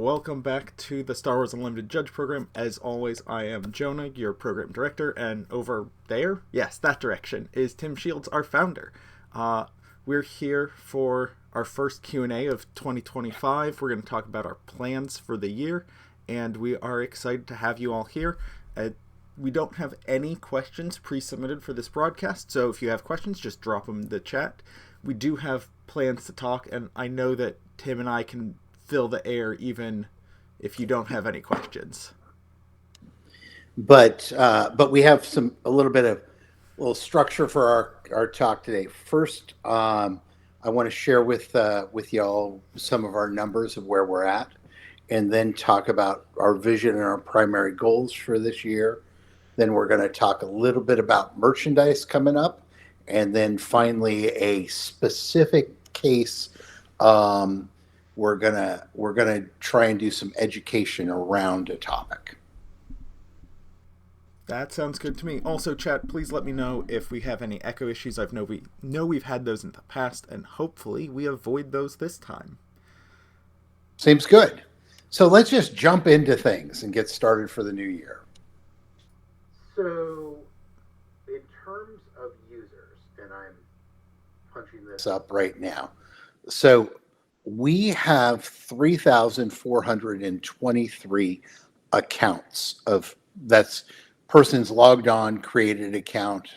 welcome back to the Star Wars Unlimited Judge Program. As always, I am Jonah, your program director, and over there, yes, that direction, is Tim Shields, our founder. We're here for our first Q&A of 2025. We're going to talk about our plans for the year, and we are excited to have you all here. We don't have any questions pre-submitted for this broadcast, so if you have questions, just drop them in the chat. We do have plans to talk, and I know that Tim and I can fill the air even if you don't have any questions. But we have a little structure for our talk today. First, I want to share with y'all some of our numbers of where we're at, and then talk about our vision and our primary goals for this year. Then we're going to talk a little bit about merchandise coming up, and then finally a specific case. We're gonna try and do some education around a topic. That sounds good to me. Also, chat, please let me know if we have any echo issues. I know we've had those in the past, and hopefully we avoid those this time. Seems good. So let's just jump into things and get started for the new year. So, in terms of users, and I'm punching this up right now. So we have 3,423 accounts that's persons logged on, created account.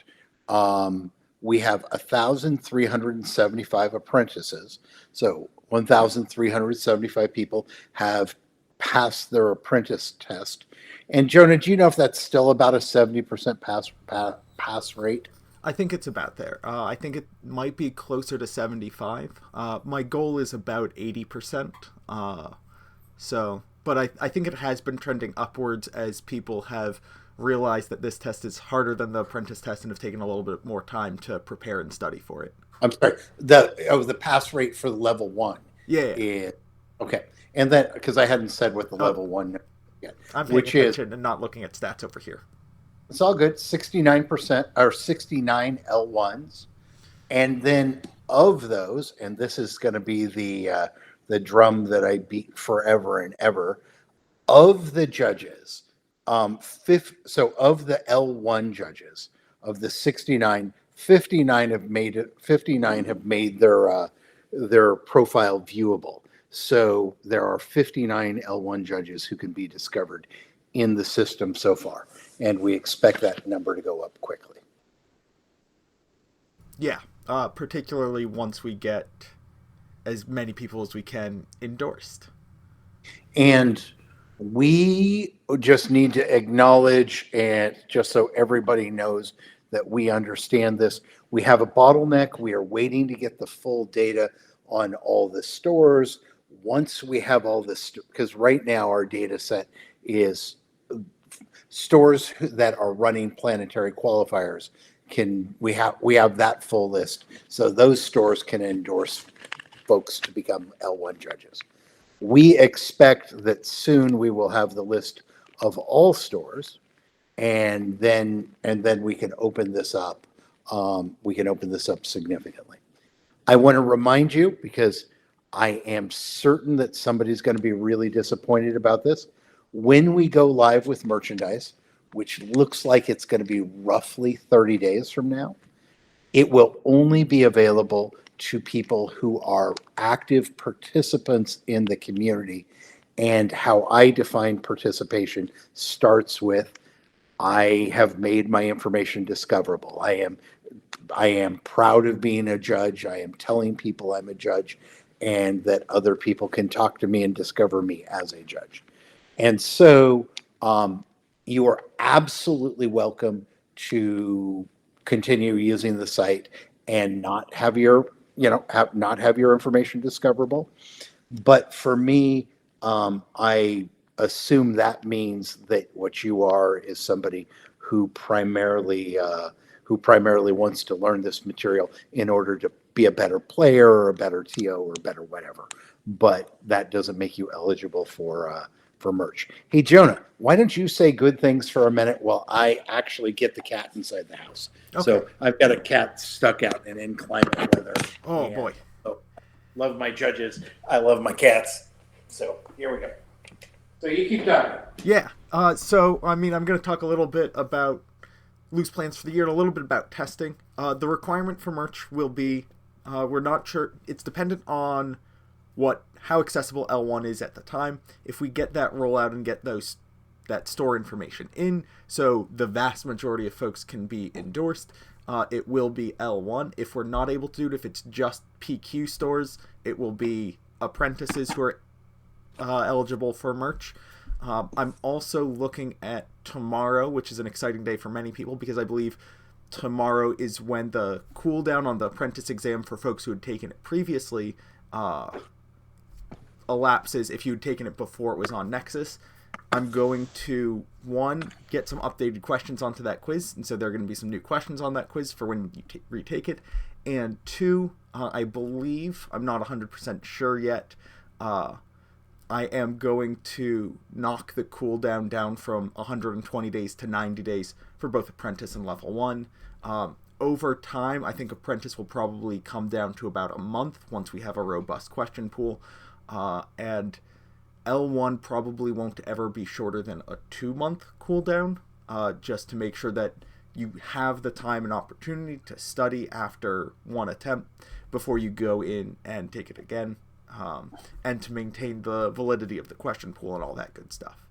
We have 1,375 apprentices. So 1,375 people have passed their apprentice test. And Jonah, do you know if that's still about a 70% pass rate? I think it's about there. I think it might be closer to 75. My goal is about 80%. But I think it has been trending upwards as people have realized that this test is harder than the apprentice test and have taken a little bit more time to prepare and study for it. I'm sorry. The pass rate for level 1. Yeah. Okay. And then, because I hadn't said what the level 1 yet. I'm paying attention and not looking at stats over here. It's all good. 69% or 69 L1s. And then of those, and this is going to be the drum that I beat forever and ever, of the judges, of the L1 judges, of the 69, 59 have made it. 59 have made their profile viewable. So there are 59 L1 judges who can be discovered in the system so far, and we expect that number to go up quickly. Yeah, particularly once we get as many people as we can endorsed. And we just need to acknowledge, and just so everybody knows that we understand this, we have a bottleneck. We are waiting to get the full data on all the stores. Once we have all this, because right now our data set is stores that are running planetary qualifiers. We have that full list, so those stores can endorse folks to become L1 judges. We expect that soon we will have the list of all stores, and then we can open this up. We can open this up significantly. I want to remind you, because I am certain that somebody's going to be really disappointed about this. When we go live with merchandise, which looks like it's going to be roughly 30 days from now, it will only be available to people who are active participants in the community. And how I define participation starts with, I have made my information discoverable. I am proud of being a judge. I am telling people I'm a judge, and that other people can talk to me and discover me as a judge. And so you are absolutely welcome to continue using the site and not have your information discoverable. But for me, I assume that means that what you are is somebody who primarily wants to learn this material in order to be a better player or a better TO or better whatever. But that doesn't make you eligible for merch. Hey, Jonah, why don't you say good things for a minute while I actually get the cat inside the house? Okay. So I've got a cat stuck out in inclement weather. Oh, boy. Love my judges. I love my cats. So here we go. So you keep talking. Yeah. So I mean, I'm going to talk a little bit about loose plans for the year and a little bit about testing. The requirement for merch will be, we're not sure. It's dependent on how accessible L1 is at the time. If we get that rollout and get that store information in, so the vast majority of folks can be endorsed, it will be L1. If we're not able to do it, if it's just PQ stores, it will be apprentices who are eligible for merch. I'm also looking at tomorrow, which is an exciting day for many people because I believe tomorrow is when the cooldown on the apprentice exam for folks who had taken it previously elapses if you had taken it before it was on Nexus. I'm going to, one, get some updated questions onto that quiz, and so there are going to be some new questions on that quiz for when you retake it. And two, I believe, I'm not 100% sure yet, I am going to knock the cooldown down from 120 days to 90 days for both Apprentice and Level 1. Over time, I think Apprentice will probably come down to about a month once we have a robust question pool. And L1 probably won't ever be shorter than a 2-month cooldown, just to make sure that you have the time and opportunity to study after one attempt before you go in and take it again, and to maintain the validity of the question pool and all that good stuff.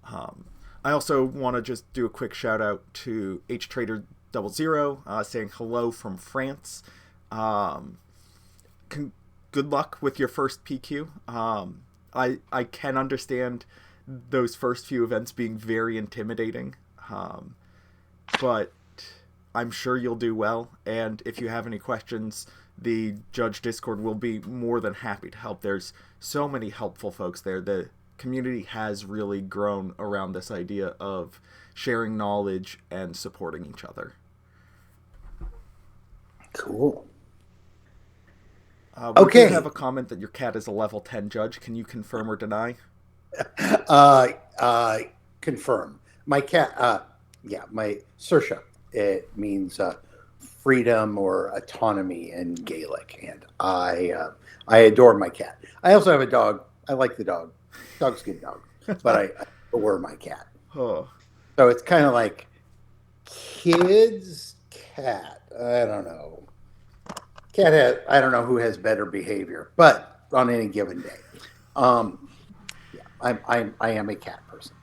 I also want to just do a quick shout out to HTrader00, saying hello from France. Good luck with your first PQ. I can understand those first few events being very intimidating, but I'm sure you'll do well. And if you have any questions, the Judge Discord will be more than happy to help. There's so many helpful folks there. The community has really grown around this idea of sharing knowledge and supporting each other. Cool. We do have a comment that your cat is a level 10 judge. Can you confirm or deny? Confirm. My cat, my Saoirse. It means freedom or autonomy in Gaelic, and I adore my cat. I also have a dog. I like the dog. Dog's a good dog, but I adore my cat. Oh. So it's kind of like kids' cat. I don't know. I don't know who has better behavior, but on any given day, I am a cat person.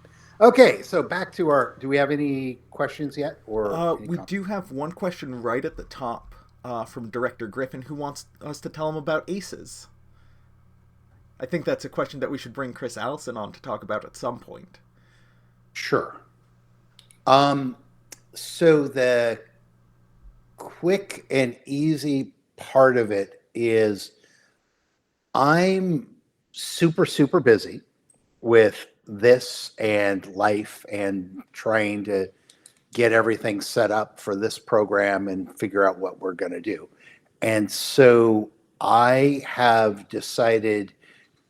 Okay, so back to do we have any questions yet? Or we do have one question right at the top from Director Griffin, who wants us to tell him about ACEs. I think that's a question that we should bring Chris Allison on to talk about at some point. Sure. So the quick and easy part of it is I'm super, super busy with this and life and trying to get everything set up for this program and figure out what we're going to do. And so I have decided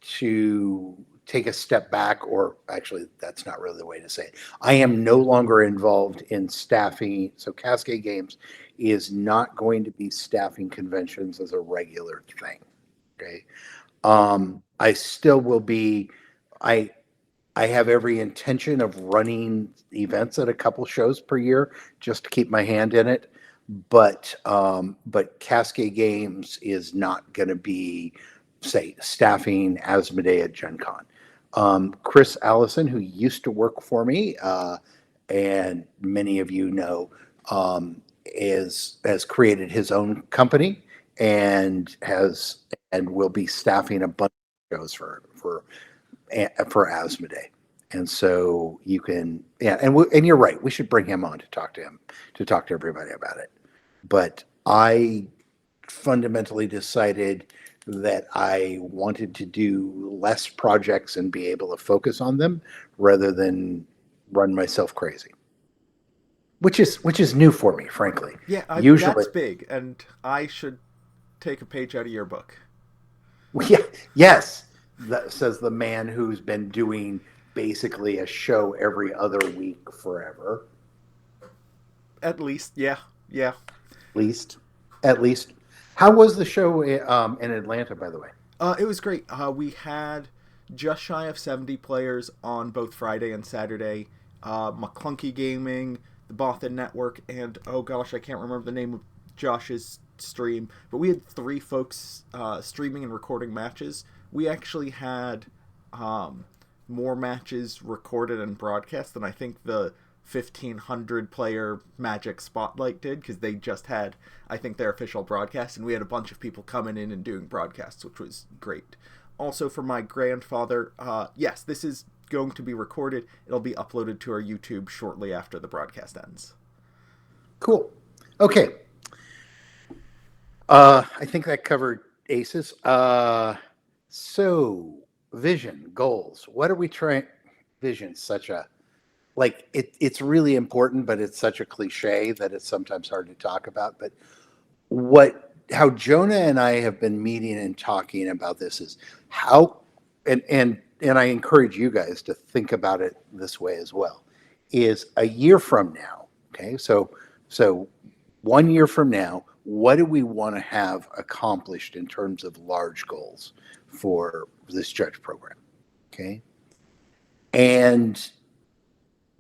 to take a step back, or actually that's not really the way to say it. I am no longer involved in staffing. So Cascade Games is not going to be staffing conventions as a regular thing. Okay. I still will be, I have every intention of running events at a couple shows per year just to keep my hand in it. But Cascade Games is not going to be, say, staffing Asmodee at Gen Con. Chris Allison, who used to work for me, and many of you know, has created his own company and will be staffing a bunch of shows for Asmodee. And so you can, and you're right. We should bring him on to talk to everybody about it. But I fundamentally decided that I wanted to do less projects and be able to focus on them rather than run myself crazy. Which is new for me, frankly. Yeah, usually that's big, and I should take a page out of your book. Yeah, yes, that says the man who's been doing basically a show every other week forever. At least, yeah. At least. How was the show in Atlanta, by the way? It was great. We had just shy of 70 players on both Friday and Saturday. McClunky Gaming, the Bothan Network, and oh gosh, I can't remember the name of Josh's stream, but we had three folks streaming and recording matches. We actually had more matches recorded and broadcast than I think the 1,500 player Magic Spotlight did, because they just had, I think, their official broadcast, and we had a bunch of people coming in and doing broadcasts, which was great. Also, for my grandfather, yes, this is going to be recorded. It'll be uploaded to our YouTube shortly after the broadcast ends. Cool. Okay. I think that covered aces. So vision, goals. What are we trying? Vision's such a, like, it's really important, but it's such a cliche that it's sometimes hard to talk about. But how Jonah and I have been meeting and talking about this is how, and I encourage you guys to think about it this way as well, is a year from now. Okay. So 1 year from now, what do we want to have accomplished in terms of large goals for this judge program? Okay. And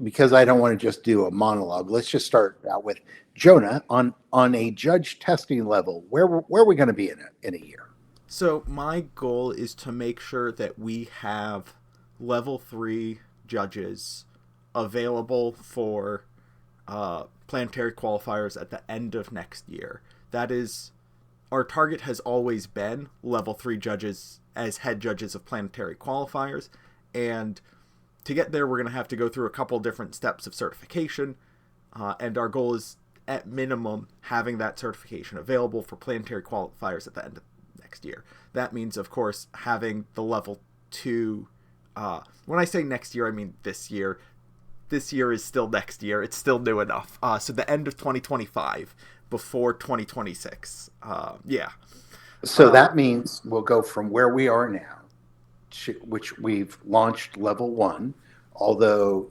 because I don't want to just do a monologue, let's just start out with Jonah on a judge testing level. Where are we going to be in a year? So my goal is to make sure that we have level 3 judges available for planetary qualifiers at the end of next year. That is, our target has always been level 3 judges as head judges of planetary qualifiers, and to get there, we're going to have to go through a couple different steps of certification, and our goal is, at minimum, having that certification available for planetary qualifiers at the end of next year. That means, of course, having the level 2... when I say next year, I mean this year. This year is still next year. It's still new enough. So the end of 2025, before 2026. Yeah. So that means we'll go from where we are now, which we've launched level 1, although,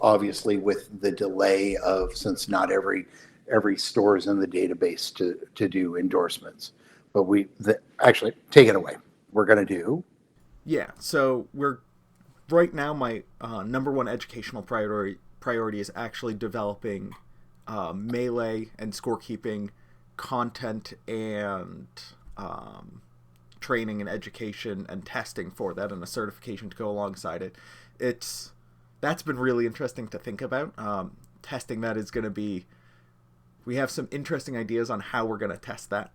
obviously with the delay of, since not every store is in the database to do endorsements. But actually, take it away. We're going to do. Yeah, so right now my number one educational priority is actually developing Melee and scorekeeping content and training and education and testing for that, and a certification to go alongside it. That's been really interesting to think about. Testing that is going to be, we have some interesting ideas on how we're going to test that.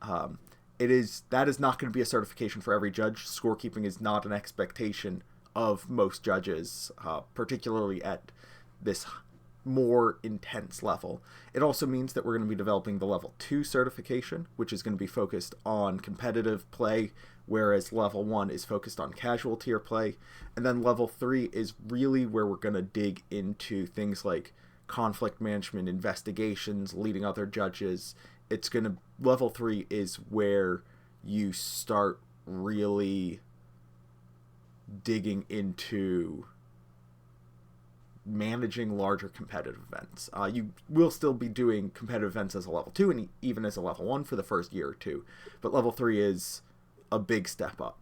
That is not going to be a certification for every judge. Scorekeeping is not an expectation of most judges, particularly at this more intense level. It also means that we're going to be developing the level 2 certification, which is going to be focused on competitive play, whereas level 1 is focused on casual tier play. And then level 3 is really where we're going to dig into things like conflict management, investigations, leading other judges. Level 3 is where you start really digging into managing larger competitive events. You will still be doing competitive events as a level 2 and even as a level 1 for the first year or two, but level 3 is a big step up.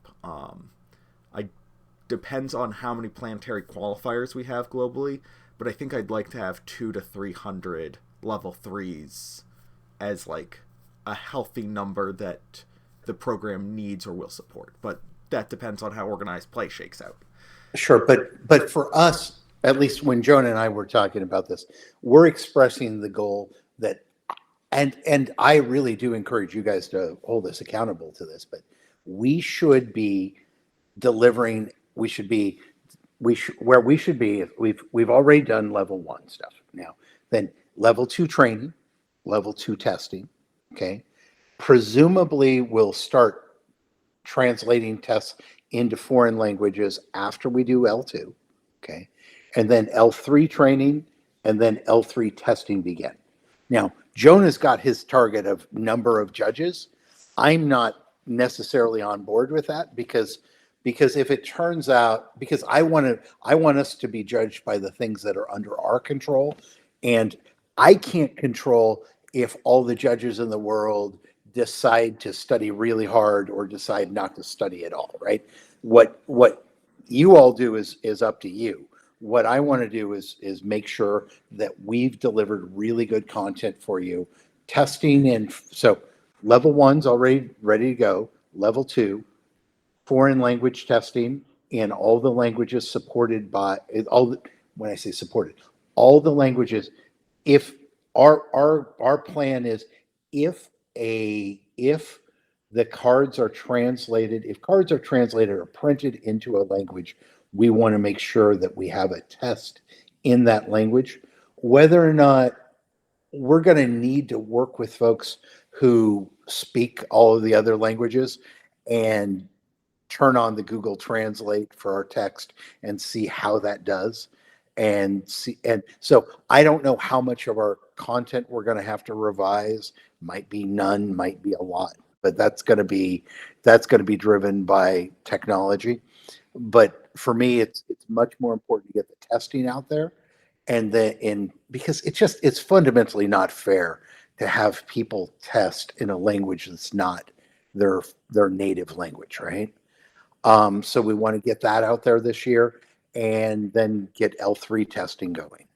Depends on how many planetary qualifiers we have globally, but I think I'd like to have 200 to 300 level 3s as like a healthy number that the program needs or will support. But that depends on how organized play shakes out. Sure, but for us, at least when Jonah and I were talking about this, we're expressing the goal that, and I really do encourage you guys to hold us accountable to this, but we should be delivering. Where we should be. We've already done level 1 stuff now. Then level 2 training, level 2 testing. Okay, presumably we'll start translating tests into foreign languages after we do L2. Okay, and then L3 training, and then L3 testing begin. Now, Jonah's got his target of number of judges. I'm not necessarily on board with that because if it turns out, because I want us to be judged by the things that are under our control, and I can't control if all the judges in the world decide to study really hard or decide not to study at all, right? What you all do is up to you. What I want to do is make sure that we've delivered really good content for you. Testing and so level one's already ready to go. Level two, foreign language testing in all the languages supported by when I say supported, all the languages. If our plan is if if the cards are translated, if cards are translated or printed into a language, we want to make sure that we have a test in that language. Whether or not we're going to need to work with folks who speak all of the other languages and turn on the Google Translate for our text and see how that does. And so I don't know how much of our content we're going to have to revise. Might be none, might be a lot, but that's going to be driven by technology. But for me, it's much more important to get the testing out there, because it's fundamentally not fair to have people test in a language that's not their native language, right? So we want to get that out there this year and then get L3 testing going.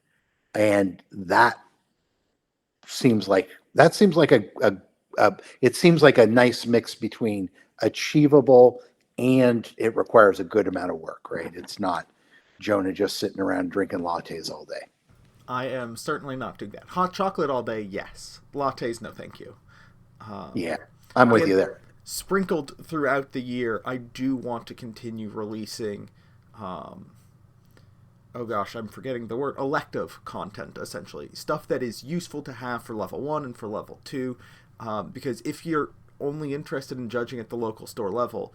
And that seems like it seems like a nice mix between achievable and it requires a good amount of work, right? It's not Jonah just sitting around drinking lattes all day. I am certainly not doing that. Hot chocolate all day, yes. Lattes, no thank you. Yeah, I'm with you there. Sprinkled throughout the year, I do want to continue releasing, oh gosh, I'm forgetting the word, elective content, essentially. Stuff that is useful to have for level 1 and for level 2, because if you're only interested in judging at the local store level,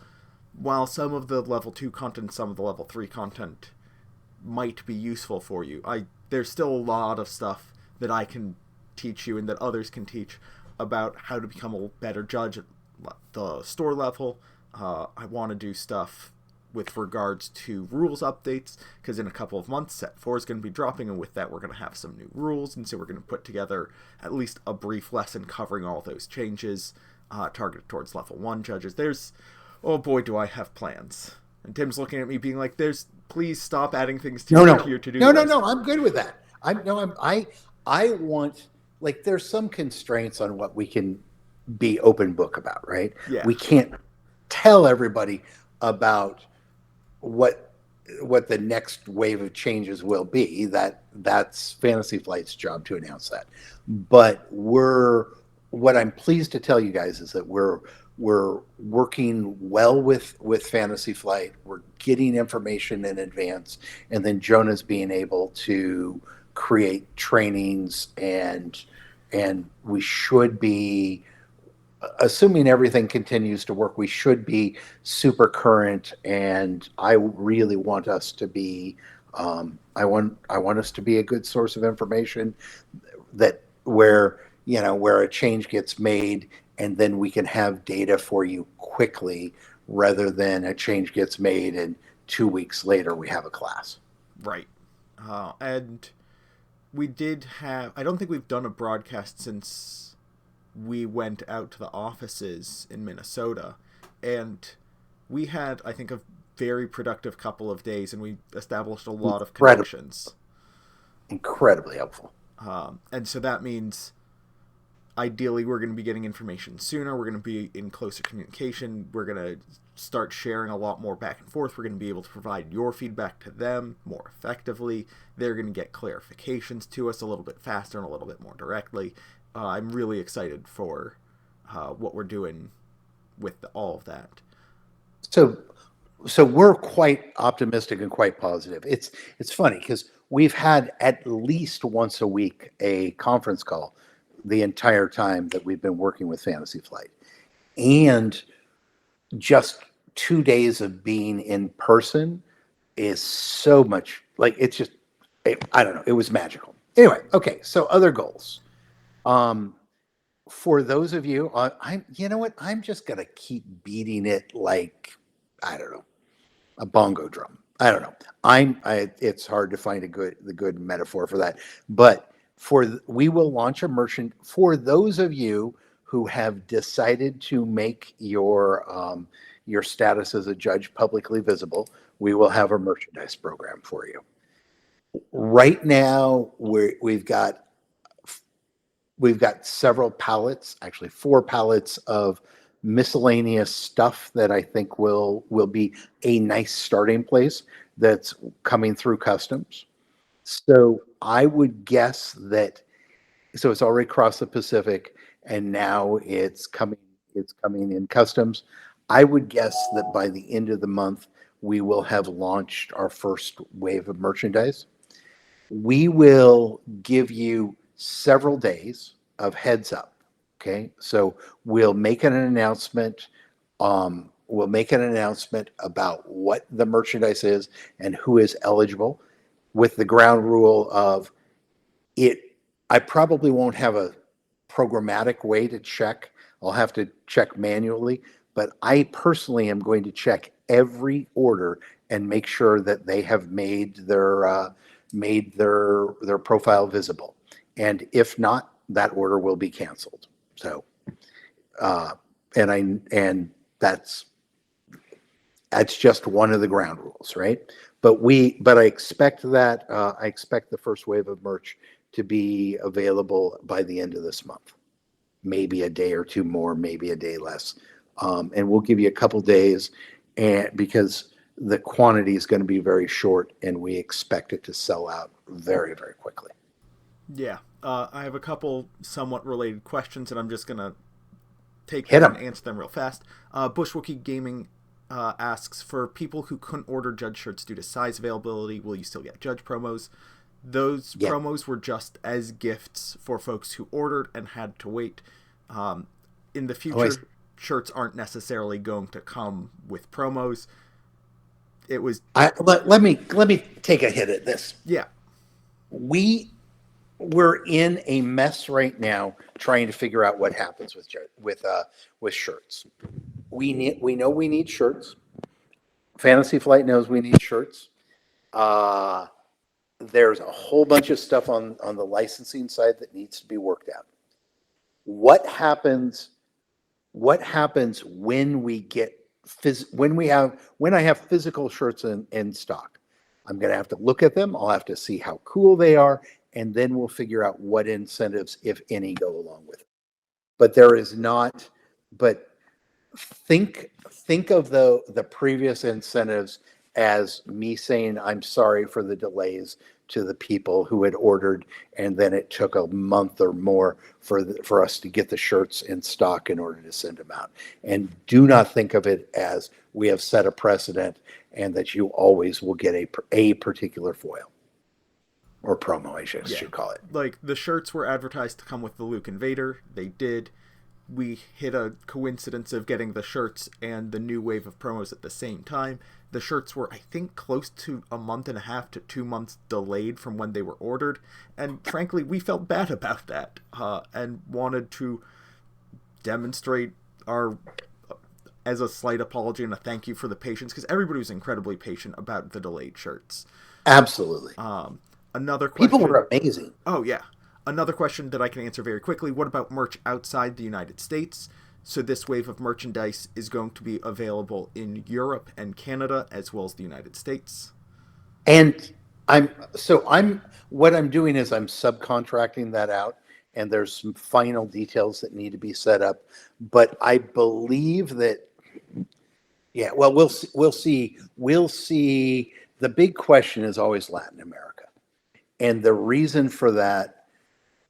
while some of the level 2 content, some of the level 3 content might be useful for you, there's still a lot of stuff that I can teach you and that others can teach about how to become a better judge at the store level. I want to do stuff with regards to rules updates, because in a couple of months set 4 is going to be dropping, and with that we're going to have some new rules, and so we're going to put together at least a brief lesson covering all those changes, targeted towards level 1 judges. Oh boy, do I have plans. And Tim's looking at me being like, please stop adding things to your to-do list. No, I'm good with that. I want, like, there's some constraints on what we can be open book about, right? Yeah. We can't tell everybody about what the next wave of changes will be. That's Fantasy Flight's job to announce that. But what I'm pleased to tell you guys is that we're working well with Fantasy Flight. We're getting information in advance, and then Jonah's being able to create trainings, and we should be, assuming everything continues to work, we should be super current. And I really want us to be, I want us to be a good source of information that where a change gets made, and then we can have data for you quickly, rather than a change gets made and 2 weeks later we have a class. Right. And we did have, I don't think we've done a broadcast since we went out to the offices in Minnesota, and we had, I think, a very productive couple of days, and we established a lot of connections. Incredibly helpful. And so that means ideally we're going to be getting information sooner, we're going to be in closer communication, we're going to start sharing a lot more back and forth, we're going to be able to provide your feedback to them more effectively, they're going to get clarifications to us a little bit faster and a little bit more directly. I'm really excited for what we're doing with all of that. So we're quite optimistic and quite positive. It's funny because we've had at least once a week a conference call the entire time that we've been working with Fantasy Flight, and just 2 days of being in person is so much, like, it's just, I don't know, it was magical. Anyway, okay, so other goals. For those of you, you know what? I'm just gonna keep beating it like, I don't know, a bongo drum. I don't know. It's hard to find the good metaphor for that. But we will launch a merchant for those of you who have decided to make your your status as a judge publicly visible, we will have a merchandise program for you. Right now, we've got several pallets, actually 4 pallets of miscellaneous stuff that I think will be a nice starting place that's coming through customs. So I would guess that, so it's already crossed the Pacific and now it's coming in customs. I would guess that by the end of the month, we will have launched our first wave of merchandise. We will give you several days of heads up. Okay. So we'll make an announcement. We'll make an announcement about what the merchandise is and who is eligible, with the ground rule of it. I probably won't have a programmatic way to check. I'll have to check manually, but I personally am going to check every order and make sure that they have made their profile visible. And if not, that order will be canceled. So, and that's just one of the ground rules, right? But I expect that I expect the first wave of merch to be available by the end of this month. Maybe a day or two more, maybe a day less, and we'll give you a couple days, and because the quantity is going to be very short, and we expect it to sell out very, very quickly. Yeah, I have a couple somewhat related questions, and I'm just gonna take Hit them 'em. and answer them real fast. Bushwookie Gaming asks, for people who couldn't order judge shirts due to size availability, will you still get judge promos? Those Yeah. promos were just as gifts for folks who ordered and had to wait. In the future, shirts aren't necessarily going to come with promos. It was Let me take a hit at this. yeah. We're in a mess right now trying to figure out what happens with shirts. We know we need shirts. Fantasy Flight knows we need shirts. There's a whole bunch of stuff on the licensing side that needs to be worked out. What happens when we get when I have physical shirts in stock? I'm going to have to look at them. I'll have to see how cool they are, and then we'll figure out what incentives, if any, go along with it. But there is not. But think of the previous incentives as me saying I'm sorry for the delays to the people who had ordered, and then it took a month or more for us to get the shirts in stock in order to send them out. And do not think of it as we have set a precedent and that you always will get a particular foil or promo, I should call it. Like, the shirts were advertised to come with the Luke Invader. They did. We hit a coincidence of getting the shirts and the new wave of promos at the same time. The shirts were, I think, close to a month and a half to 2 months delayed from when they were ordered. And frankly, we felt bad about that and wanted to demonstrate as a slight apology and a thank you for the patience, because everybody was incredibly patient about the delayed shirts. Absolutely. Another question. People were amazing. Oh, yeah. Another question that I can answer very quickly. What about merch outside the United States? So this wave of merchandise is going to be available in Europe and Canada, as well as the United States. And what I'm doing is I'm subcontracting that out, and there's some final details that need to be set up. But I believe that, yeah, well, we'll see. The big question is always Latin America. And the reason for that,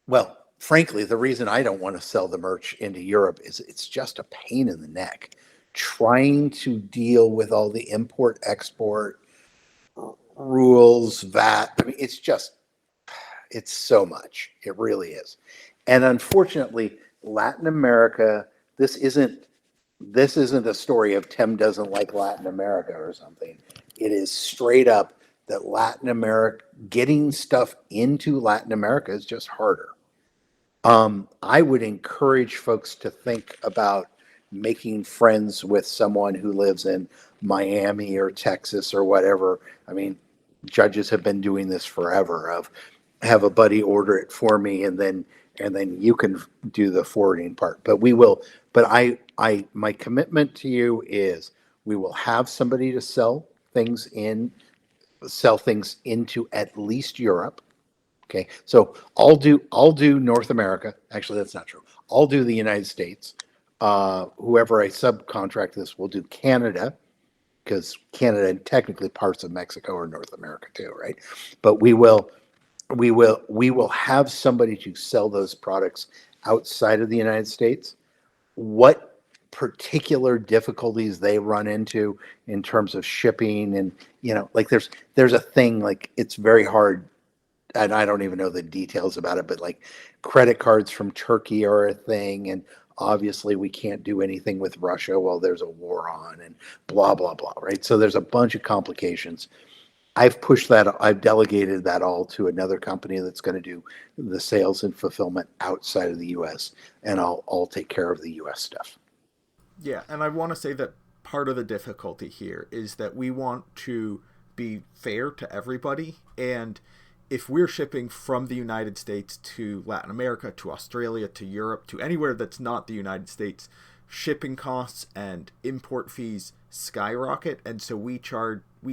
well, frankly, the reason I don't want to sell the merch into Europe is it's just a pain in the neck trying to deal with all the import export rules, VAT. I mean, it's so much. It really is. And unfortunately, Latin America, this isn't a story of Tim doesn't like Latin America or something. It is straight up that Latin America, getting stuff into Latin America is just harder. I would encourage folks to think about making friends with someone who lives in Miami or Texas or whatever. I mean, judges have been doing this forever, of have a buddy order it for me, and then you can do the forwarding part. But we will. But my commitment to you is We will have somebody to sell things into at least Europe. Okay, so I'll do North America. Actually, that's not true. I'll do the United States. Whoever I subcontract this will do Canada, because Canada and technically parts of Mexico are North America too, right? But we will have somebody to sell those products outside of the United States. What particular difficulties they run into in terms of shipping, and like there's a thing, like it's very hard, and I don't even know the details about it, but like credit cards from Turkey are a thing, and obviously we can't do anything with Russia while there's a war on, and blah blah blah, right? So there's a bunch of complications. I've delegated that all to another company that's going to do the sales and fulfillment outside of the US, and I'll take care of the US stuff. Yeah, and I want to say that part of the difficulty here is that we want to be fair to everybody, and if we're shipping from the United States to Latin America, to Australia, to Europe, to anywhere that's not the United States, shipping costs and import fees skyrocket, and so we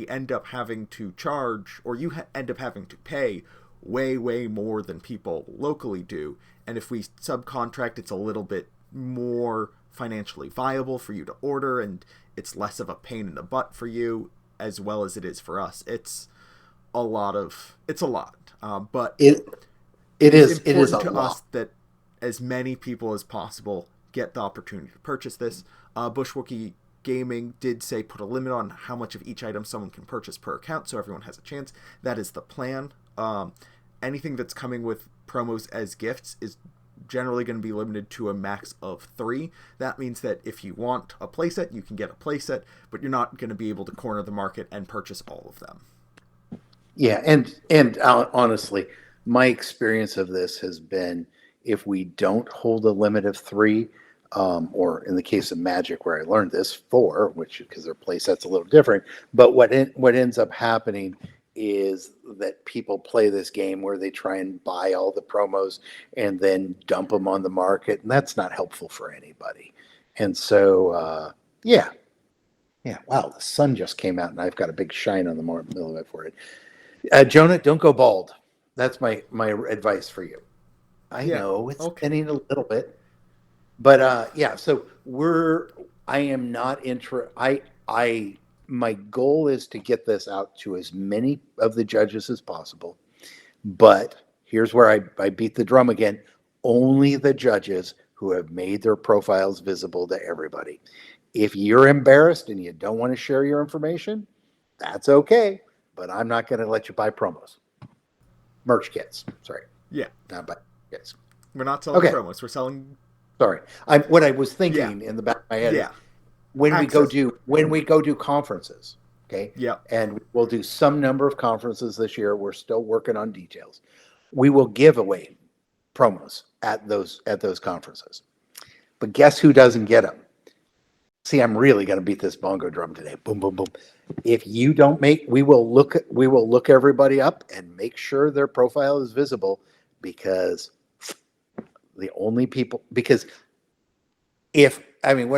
end up having to charge, or end up having to pay way more than people locally do. And if we subcontract, it's a little bit more financially viable for you to order, and it's less of a pain in the butt for you as well as it is for us. It's a lot, but It it's it is important a to lot. us that as many people as possible get the opportunity to purchase this. Bushwookie Gaming did say put a limit on how much of each item someone can purchase per account, so everyone has a chance. That is the plan. Anything that's coming with promos as gifts is generally going to be limited to a max of 3. That means that if you want a playset, you can get a playset, but you're not going to be able to corner the market and purchase all of them. Yeah, and honestly, my experience of this has been, if we don't hold a limit of 3, or in the case of Magic, where I learned this, 4, which because their play set's a little different. But what ends up happening is that people play this game where they try and buy all the promos and then dump them on the market, and that's not helpful for anybody. And so, yeah, yeah. Wow, the sun just came out, and I've got a big shine on the middle of my forehead. Jonah, don't go bald. That's my advice for you. I Yeah, know it's okay. spinning a little bit, but yeah. So I am not I my goal is to get this out to as many of the judges as possible. But here's where I beat the drum again. Only the judges who have made their profiles visible to everybody. If you're embarrassed and you don't want to share your information, that's okay. But I'm not going to let you buy promos. Merch kits. Sorry. Yeah. Not buy kits. We're not selling Okay. promos. We're selling. Sorry. What I was Yeah. thinking in the back of my head is Yeah. when Access. we go do conferences, okay? Yeah. And we'll do some number of conferences this year. We're still working on details. We will give away promos at those conferences. But guess who doesn't get them? See, I'm really going to beat this bongo drum today. Boom, boom, boom. If you don't we will look everybody up and make sure their profile is visible, because what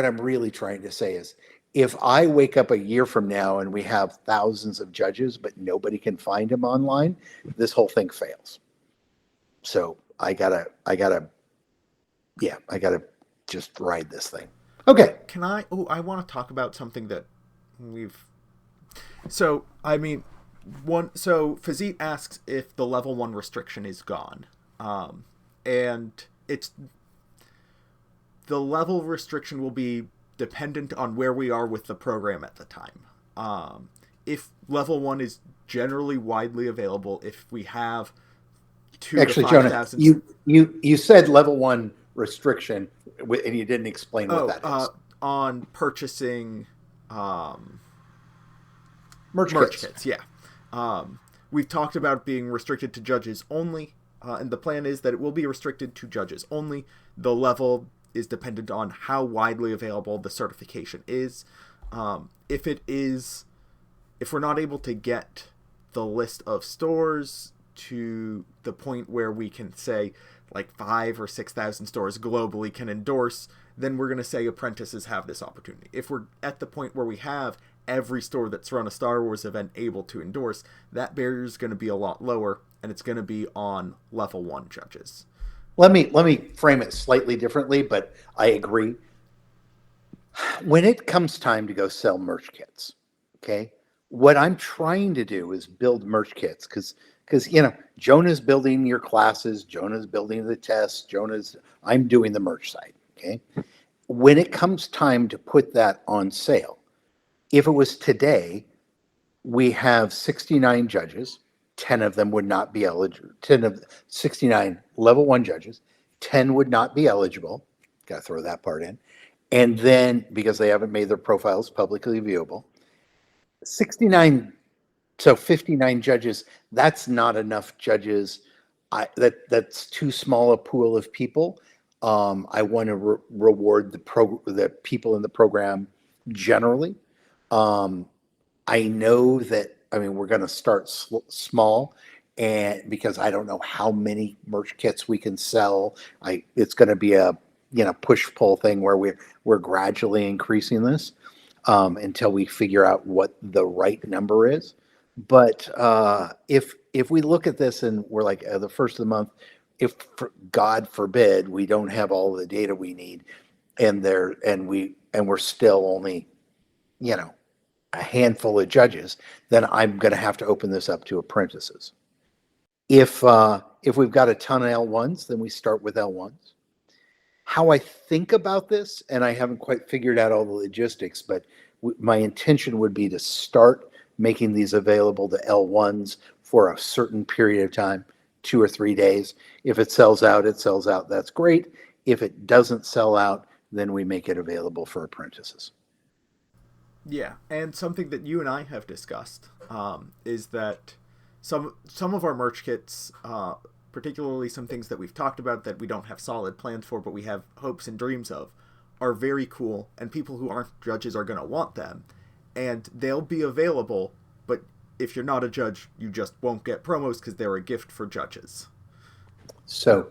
I'm really trying to say is, if I wake up a year from now and we have thousands of judges, but nobody can find them online, this whole thing fails. So I gotta just ride this thing. Okay. Can I? Oh, I want to talk about something that we've. So I mean, So Fazit asks if the level 1 restriction is gone, and it's the level restriction will be dependent on where we are with the program at the time. If level 1 is generally widely available, if we have 2 Actually, to Jonah, 5,000. you said level 1 restriction, and you didn't explain what that is. On purchasing merch kits. Yeah. We've talked about being restricted to judges only, and the plan is that it will be restricted to judges only. The level is dependent on how widely available the certification is. If we're not able to get the list of stores to the point where we can say like 5,000 or 6,000 stores globally can endorse, then we're going to say apprentices have this opportunity. If we're at the point where we have every store that's run a Star Wars event able to endorse, that barrier is going to be a lot lower, and it's going to be on level 1 judges. Let me frame it slightly differently, but I agree. When it comes time to go sell merch kits, okay, what I'm trying to do is build merch kits because Jonah's building your classes, Jonah's building the tests, I'm doing the merch side, okay? When it comes time to put that on sale, if it was today, we have 69 judges, 10 of them would not be eligible, 10 of 69 level 1 judges, 10 would not be eligible, got to throw that part in, and then because they haven't made their profiles publicly viewable, 69, so 59 judges, that's not enough judges. That's too small a pool of people. I want to reward the people in the program generally. I know that, we're going to start small, and because I don't know how many merch kits we can sell, it's going to be a push pull thing where we're gradually increasing this until we figure out what the right number is. But if we look at this and we're like the first of the month, if God forbid we don't have all the data we need, and we're still only a handful of judges, then I'm going to have to open this up to apprentices. If we've got a ton of L1s, then we start with L1s. How I think about this, and I haven't quite figured out all the logistics, but my intention would be to start making these available to L1s for a certain period of time, 2 or 3 days. If it sells out, it sells out. That's great. If it doesn't sell out, then we make it available for apprentices. Yeah, and something that you and I have discussed is that some of our merch kits, particularly some things that we've talked about that we don't have solid plans for, but we have hopes and dreams of, are very cool, and people who aren't judges are going to want them, and they'll be available, but if you're not a judge, you just won't get promos because they're a gift for judges. So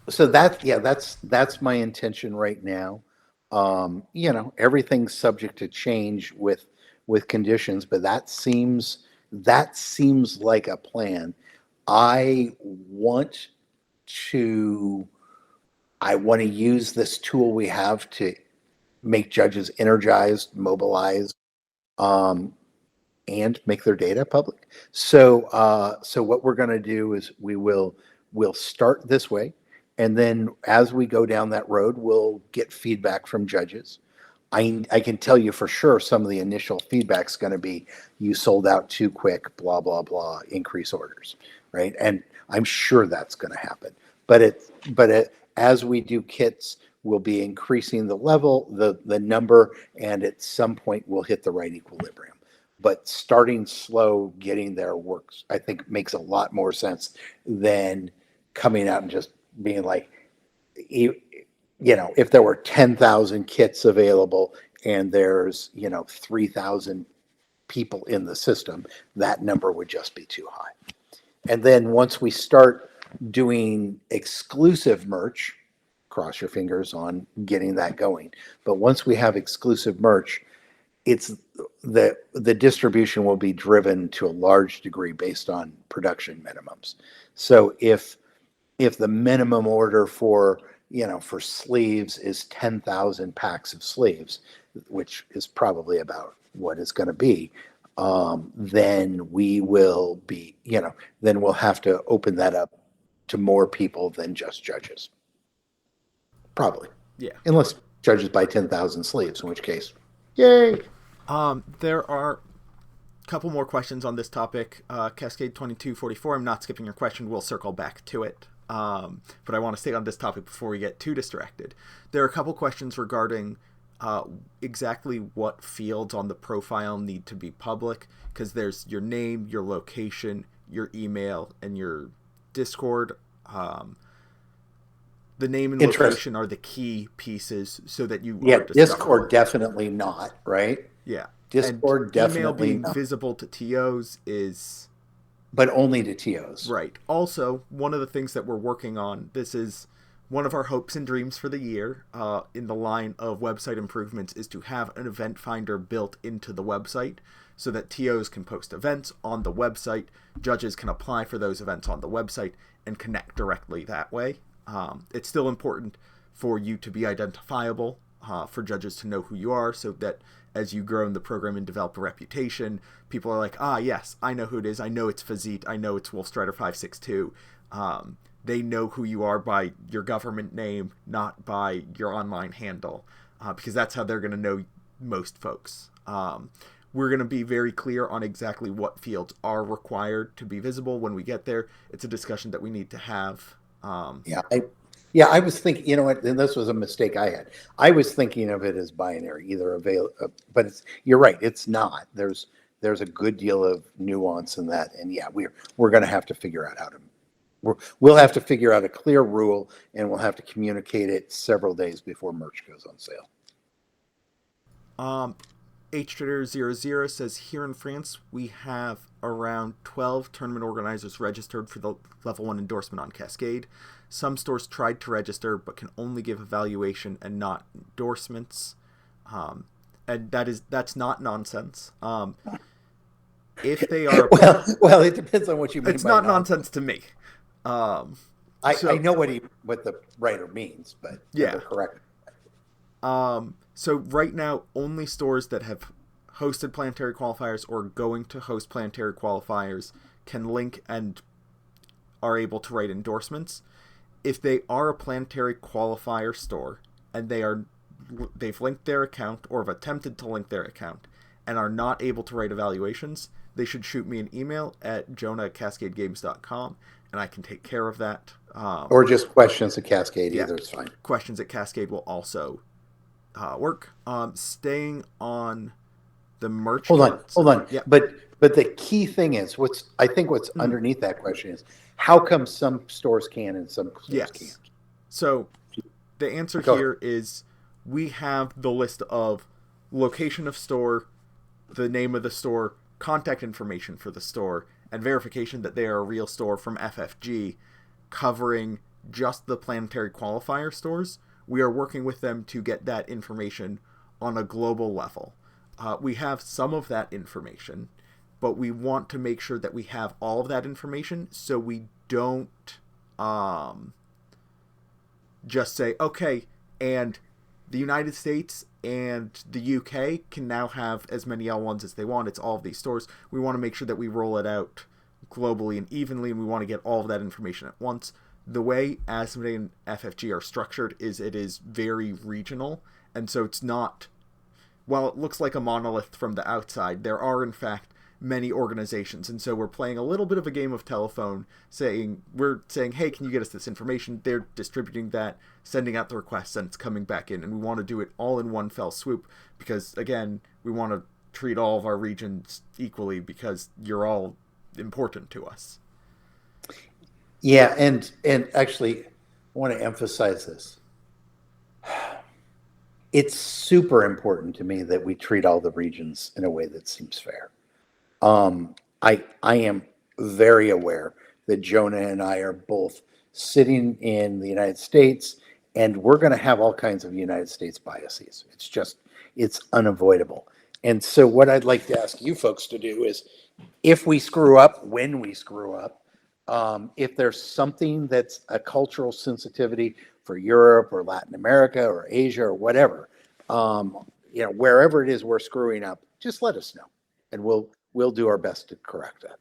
that's my intention right now. Everything's subject to change with conditions, but that seems like a plan. I want to use this tool we have to make judges energized, mobilized, and make their data public. So what we're going to do is we'll start this way. And then as we go down that road, we'll get feedback from judges. I can tell you for sure some of the initial feedback is going to be, you sold out too quick, blah, blah, blah, increase orders, right? And I'm sure that's going to happen. But as we do kits, we'll be increasing the level, the number, and at some point we'll hit the right equilibrium. But starting slow, getting there works, I think makes a lot more sense than coming out and just being like, if there were 10,000 kits available and there's 3,000 people in the system, that number would just be too high. And then once we start doing exclusive merch, cross your fingers on getting that going. But once we have exclusive merch, it's the distribution will be driven to a large degree based on production minimums. So if the minimum order for sleeves is 10,000 packs of sleeves, which is probably about what it's going to be, then we will be, then we'll have to open that up to more people than just judges. Probably. Yeah. Unless judges buy 10,000 sleeves, in which case, yay. There are a couple more questions on this topic. Cascade 2244, I'm not skipping your question. We'll circle back to it. But I want to stay on this topic before we get too distracted. There are a couple questions regarding exactly what fields on the profile need to be public, because there's your name, your location, your email, and your Discord. The name and location are the key pieces so that you are Discord definitely not, right? Yeah. Discord and definitely email being not. Visible to TOs is... But only to TOs. Right. Also, one of the things that we're working on, this is one of our hopes and dreams for the year, in the line of website improvements, is to have an event finder built into the website so that TOs can post events on the website, judges can apply for those events on the website, and connect directly that way. It's still important for you to be identifiable, for judges to know who you are, so that as you grow in the program and develop a reputation, people are like, yes, I know who it is. I know it's Fazit. I know it's Wolfstrider562. They know who you are by your government name, not by your online handle, because that's how they're going to know most folks. We're going to be very clear on exactly what fields are required to be visible when we get there. It's a discussion that we need to have. I was thinking, you know what, and this was a mistake I had. I was thinking of it as binary, either but you're right, it's not. There's a good deal of nuance in that, and we're going to have to figure out how to. We'll have to figure out a clear rule, and we'll have to communicate it several days before merch goes on sale. HTrader00 says, here in France, we have around 12 tournament organizers registered for the level 1 endorsement on Cascade. Some stores tried to register, but can only give evaluation and not endorsements. And that's not nonsense. If they are... well, it depends on what you mean. It's not nonsense to me. I know what the writer means, but yeah, correct. So right now, only stores that have hosted planetary qualifiers or going to host planetary qualifiers can link and are able to write endorsements. If they are a planetary qualifier store and they've linked their account or have attempted to link their account and are not able to write evaluations, they should shoot me an email at jonah@cascadegames.com and I can take care of that. Or just questions at Cascade, either is fine. Questions at Cascade will also work. Staying on the merch. Hold on. Yeah. But the key thing is what's underneath that question is, how come some stores can and some stores can't? So the answer here is we have the list of location of store, the name of the store, contact information for the store, and verification that they are a real store from FFG, covering just the planetary qualifier stores. We are working with them to get that information on a global level. We have some of that information, but we want to make sure that we have all of that information so we don't just say, okay, and the United States and the UK can now have as many L1s as they want. It's all of these stores. We want to make sure that we roll it out globally and evenly, and we want to get all of that information at once. The way Asmodee and FFG are structured is it is very regional, and so it's not... While it looks like a monolith from the outside, there are, in fact, many organizations. And so we're playing a little bit of a game of telephone, we're saying, hey, can you get us this information? They're distributing that, sending out the requests, and it's coming back in. And we want to do it all in one fell swoop because, again, we want to treat all of our regions equally because you're all important to us. Yeah, and actually, I want to emphasize this. It's super important to me that we treat all the regions in a way that seems fair. I am very aware that Jonah and I are both sitting in the United States, and we're going to have all kinds of United States biases. It's unavoidable. And so what I'd like to ask you folks to do is, if we screw up, when we screw up, if there's something that's a cultural sensitivity for Europe or Latin America or Asia or whatever, wherever it is we're screwing up, just let us know, and we'll do our best to correct that.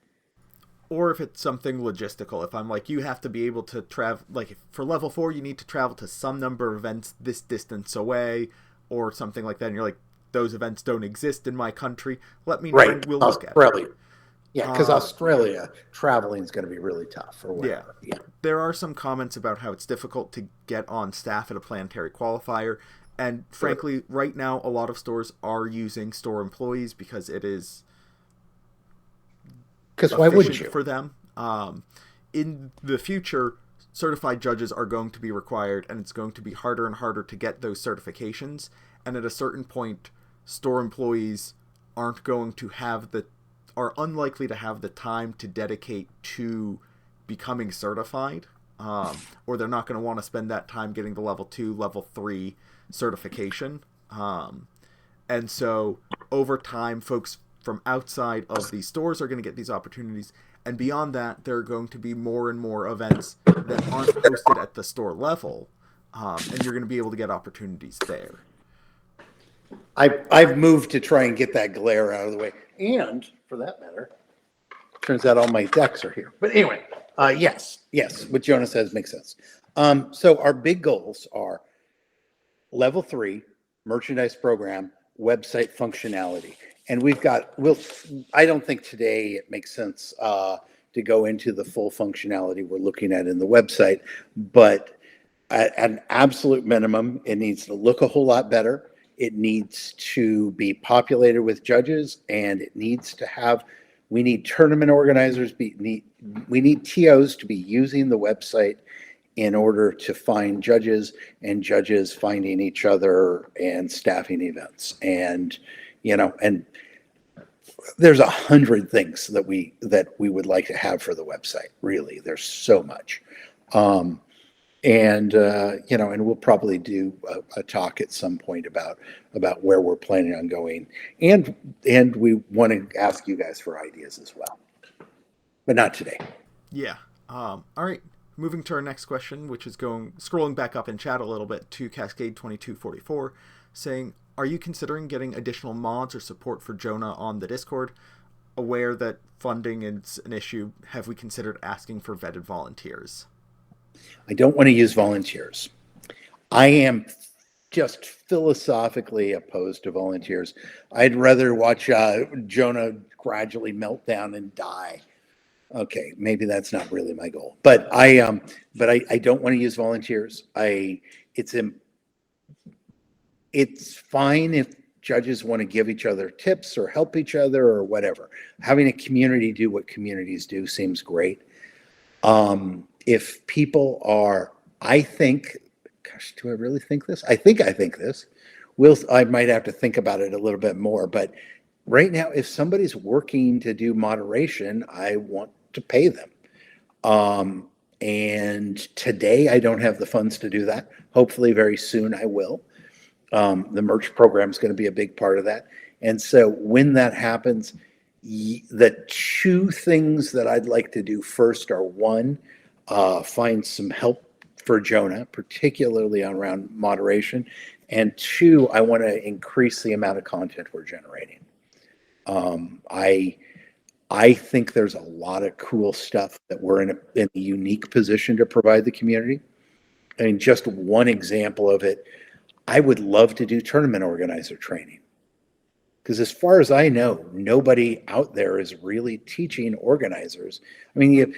Or if it's something logistical, if I'm like, you have to be able to travel, like for level 4, you need to travel to some number of events this distance away, or something like that, and you're like, those events don't exist in my country, let me know, right. We'll look at it. Yeah, because Australia, traveling is going to be really tough or whatever. Yeah. There are some comments about how it's difficult to get on staff at a planetary qualifier, and frankly, right now, a lot of stores are using store employees because it is... Because why wouldn't you? For them. In the future, certified judges are going to be required, and it's going to be harder and harder to get those certifications, and at a certain point, store employees are unlikely to have the time to dedicate to becoming certified. or they're not going to want to spend that time getting the level 2, level 3 certification. And so over time, folks from outside of these stores are going to get these opportunities. And beyond that, there are going to be more and more events that aren't posted at the store level. And you're going to be able to get opportunities there. I've moved to try and get that glare out of the way. And for that matter, turns out all my decks are here. But anyway, yes, what Jonah says makes sense. So our big goals are level 3, merchandise program, website functionality. And I don't think today it makes sense to go into the full functionality we're looking at in the website, but at an absolute minimum, it needs to look a whole lot better. It needs to be populated with judges, and it needs to have, we need tournament organizers, we need TOs to be using the website in order to find judges, and judges finding each other and staffing events. And, and there's 100 things that we would like to have for the website. Really, there's so much. And we'll probably do a talk at some point about where we're planning on going, and we want to ask you guys for ideas as well, but not today. Yeah. All right. Moving to our next question, which is scrolling back up in chat a little bit to Cascade 2244, saying, "Are you considering getting additional mods or support for Jonah on the Discord? Aware that funding is an issue, have we considered asking for vetted volunteers?" I don't want to use volunteers. I am just philosophically opposed to volunteers. I'd rather watch Jonah gradually melt down and die. Okay, maybe that's not really my goal, but I don't want to use volunteers. It's fine if judges want to give each other tips or help each other or whatever. Having a community do what communities do seems great. If people are, I think, gosh, do I really think this? I think this. I might have to think about it a little bit more, but right now, if somebody's working to do moderation, I want to pay them. And today I don't have the funds to do that. Hopefully very soon I will. The merch program is going to be a big part of that. And so when that happens, the two things that I'd like to do first are, one, find some help for Jonah, particularly around moderation. And two, I want to increase the amount of content we're generating. I think there's a lot of cool stuff that we're in a unique position to provide the community. I mean, just one example of it, I would love to do tournament organizer training. Because as far as I know, nobody out there is really teaching organizers. I mean,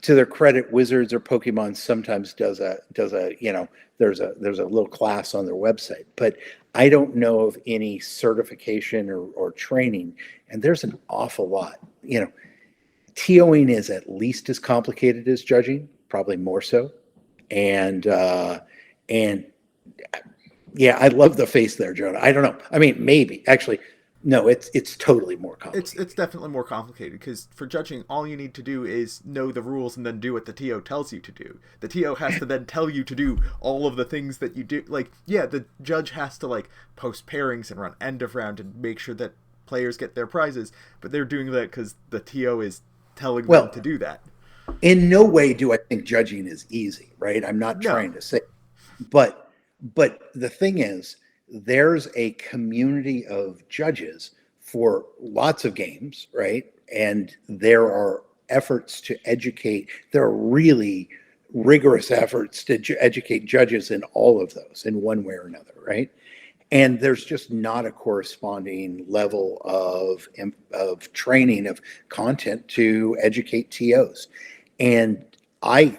to their credit, Wizards or Pokemon sometimes does a there's a little class on their website, but I don't know of any certification or training, and there's an awful lot. TOing is at least as complicated as judging, probably more so, and yeah, I love the face there, Jonah. I don't know. I mean, maybe actually. No, it's totally more complicated. It's definitely more complicated, because for judging, all you need to do is know the rules and then do what the TO tells you to do. The TO has to then tell you to do all of the things that you do. Like, yeah, the judge has to, post pairings and run end of round and make sure that players get their prizes, but they're doing that because the TO is telling them to do that. In no way do I think judging is easy, right? I'm not trying to say, but the thing is, there's a community of judges for lots of games, right? And there are efforts to educate. There are really rigorous efforts to educate judges in all of those in one way or another, right? And there's just not a corresponding level of training of content to educate TOs. And I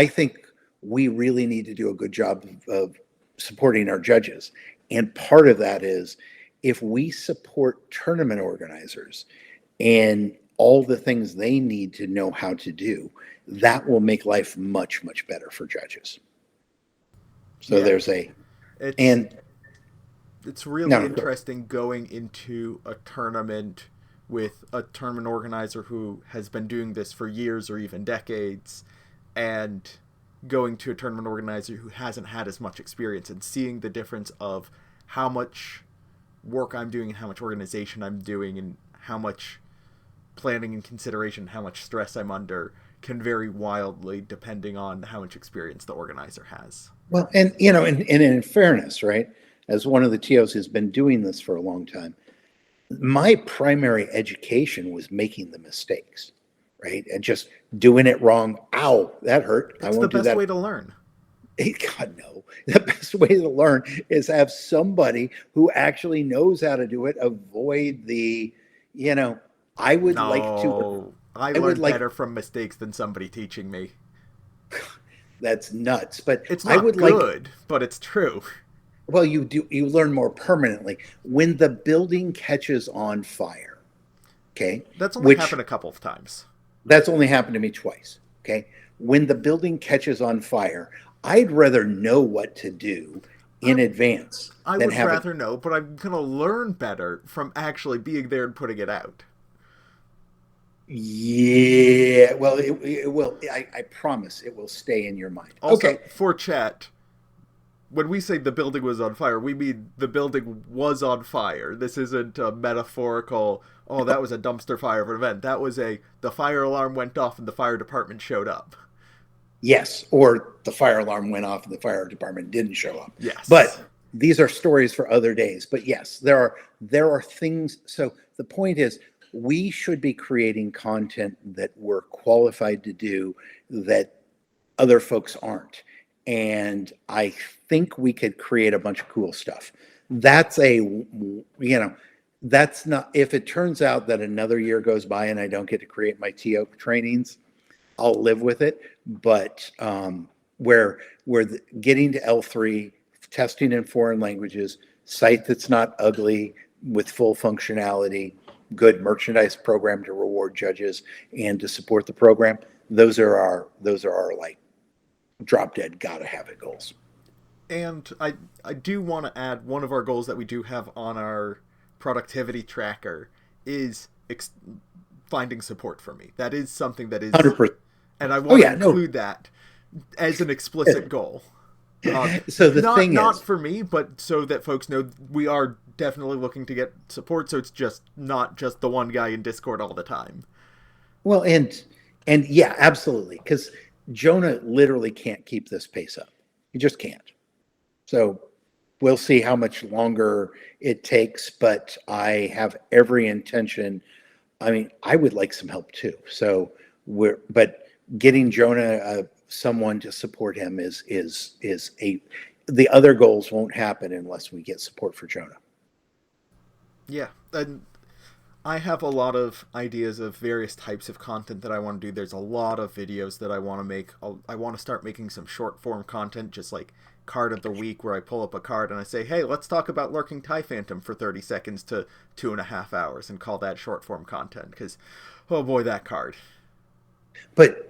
think we really need to do a good job of supporting our judges. And part of that is, if we support tournament organizers and all the things they need to know how to do, that will make life much, much better for judges. So it's really interesting going into a tournament with a tournament organizer who has been doing this for years or even decades, and going to a tournament organizer who hasn't had as much experience and seeing the difference of how much work I'm doing and how much organization I'm doing and how much planning and consideration, how much stress I'm under can vary wildly depending on how much experience the organizer has. Well, and you know, and in fairness, right? As one of the TOs who's been doing this for a long time, my primary education was making the mistakes, right? And just doing it wrong. Ow, that hurt. I It's the won't do best that. way to learn. God, no. The best way to learn is have somebody who actually knows how to do it. Avoid the, you know, I would like to. No, I would learn like. better from mistakes than somebody teaching me. That's nuts. But It's I not would like. good, but it's true. Well, you do. You learn more permanently when the building catches on fire. Okay, That's only happened a couple of times. that's only happened to me twice. Okay, when the building catches on fire, I'd rather know what to do in advance I than would have it. rather know, but I'm going to learn better from actually being there and putting it out. Yeah, well, it will. I promise it will stay in your mind. Also, Okay. for chat, when we say the building was on fire, we mean the building was on fire. This isn't a metaphorical, oh, that was a dumpster fire of an event. That was the fire alarm went off and the fire department showed up. Yes, or the fire alarm went off and the fire department didn't show up. Yes. But these are stories for other days. But yes, there are things. So the point is, we should be creating content that we're qualified to do that other folks aren't. And I think we could create a bunch of cool stuff. That's that's not, if it turns out that another year goes by and I don't get to create my TO trainings, I'll live with it. But getting to L3, testing in foreign languages, site that's not ugly with full functionality, good merchandise program to reward judges and to support the program. Those are our like drop dead gotta have it goals. And I do want to add one of our goals that we do have on our productivity tracker is finding support for me. That is something that is 100%. And I want to include that as an explicit goal. So the thing not is, for me, but so that folks know we are definitely looking to get support. So it's just not just the one guy in Discord all the time. well, and yeah, absolutely, because Jonah literally can't keep this pace up. He just can't. So we'll see how much longer it takes, but I have every intention. I mean, I would like some help too. So but getting Jonah someone to support him is the other goals won't happen unless we get support for Jonah. Yeah, and I have a lot of ideas of various types of content that I want to do. There's a lot of videos that I want to make. I want to start making some short form content, just like card of the week, where I pull up a card and I say, hey, let's talk about Lurking TIE Phantom for 30 seconds to 2.5 hours and call that short form content, because, oh boy, that card. But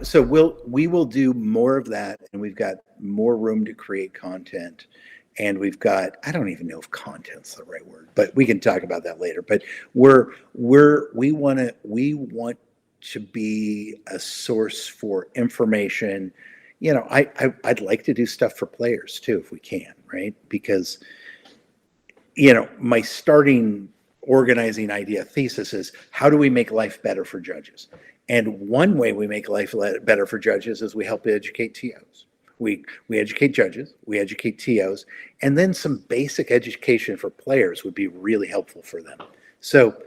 so we will do more of that, and we've got more room to create content, and we've got, I don't even know if content's the right word, but we can talk about that later. But we want to be a source for information. I'd like to do stuff for players too if we can, right? Because my starting organizing idea thesis is, how do we make life better for judges? And one way we make life better for judges is we help educate TOs. We educate judges, we educate TOs, and then some basic education for players would be really helpful for them. So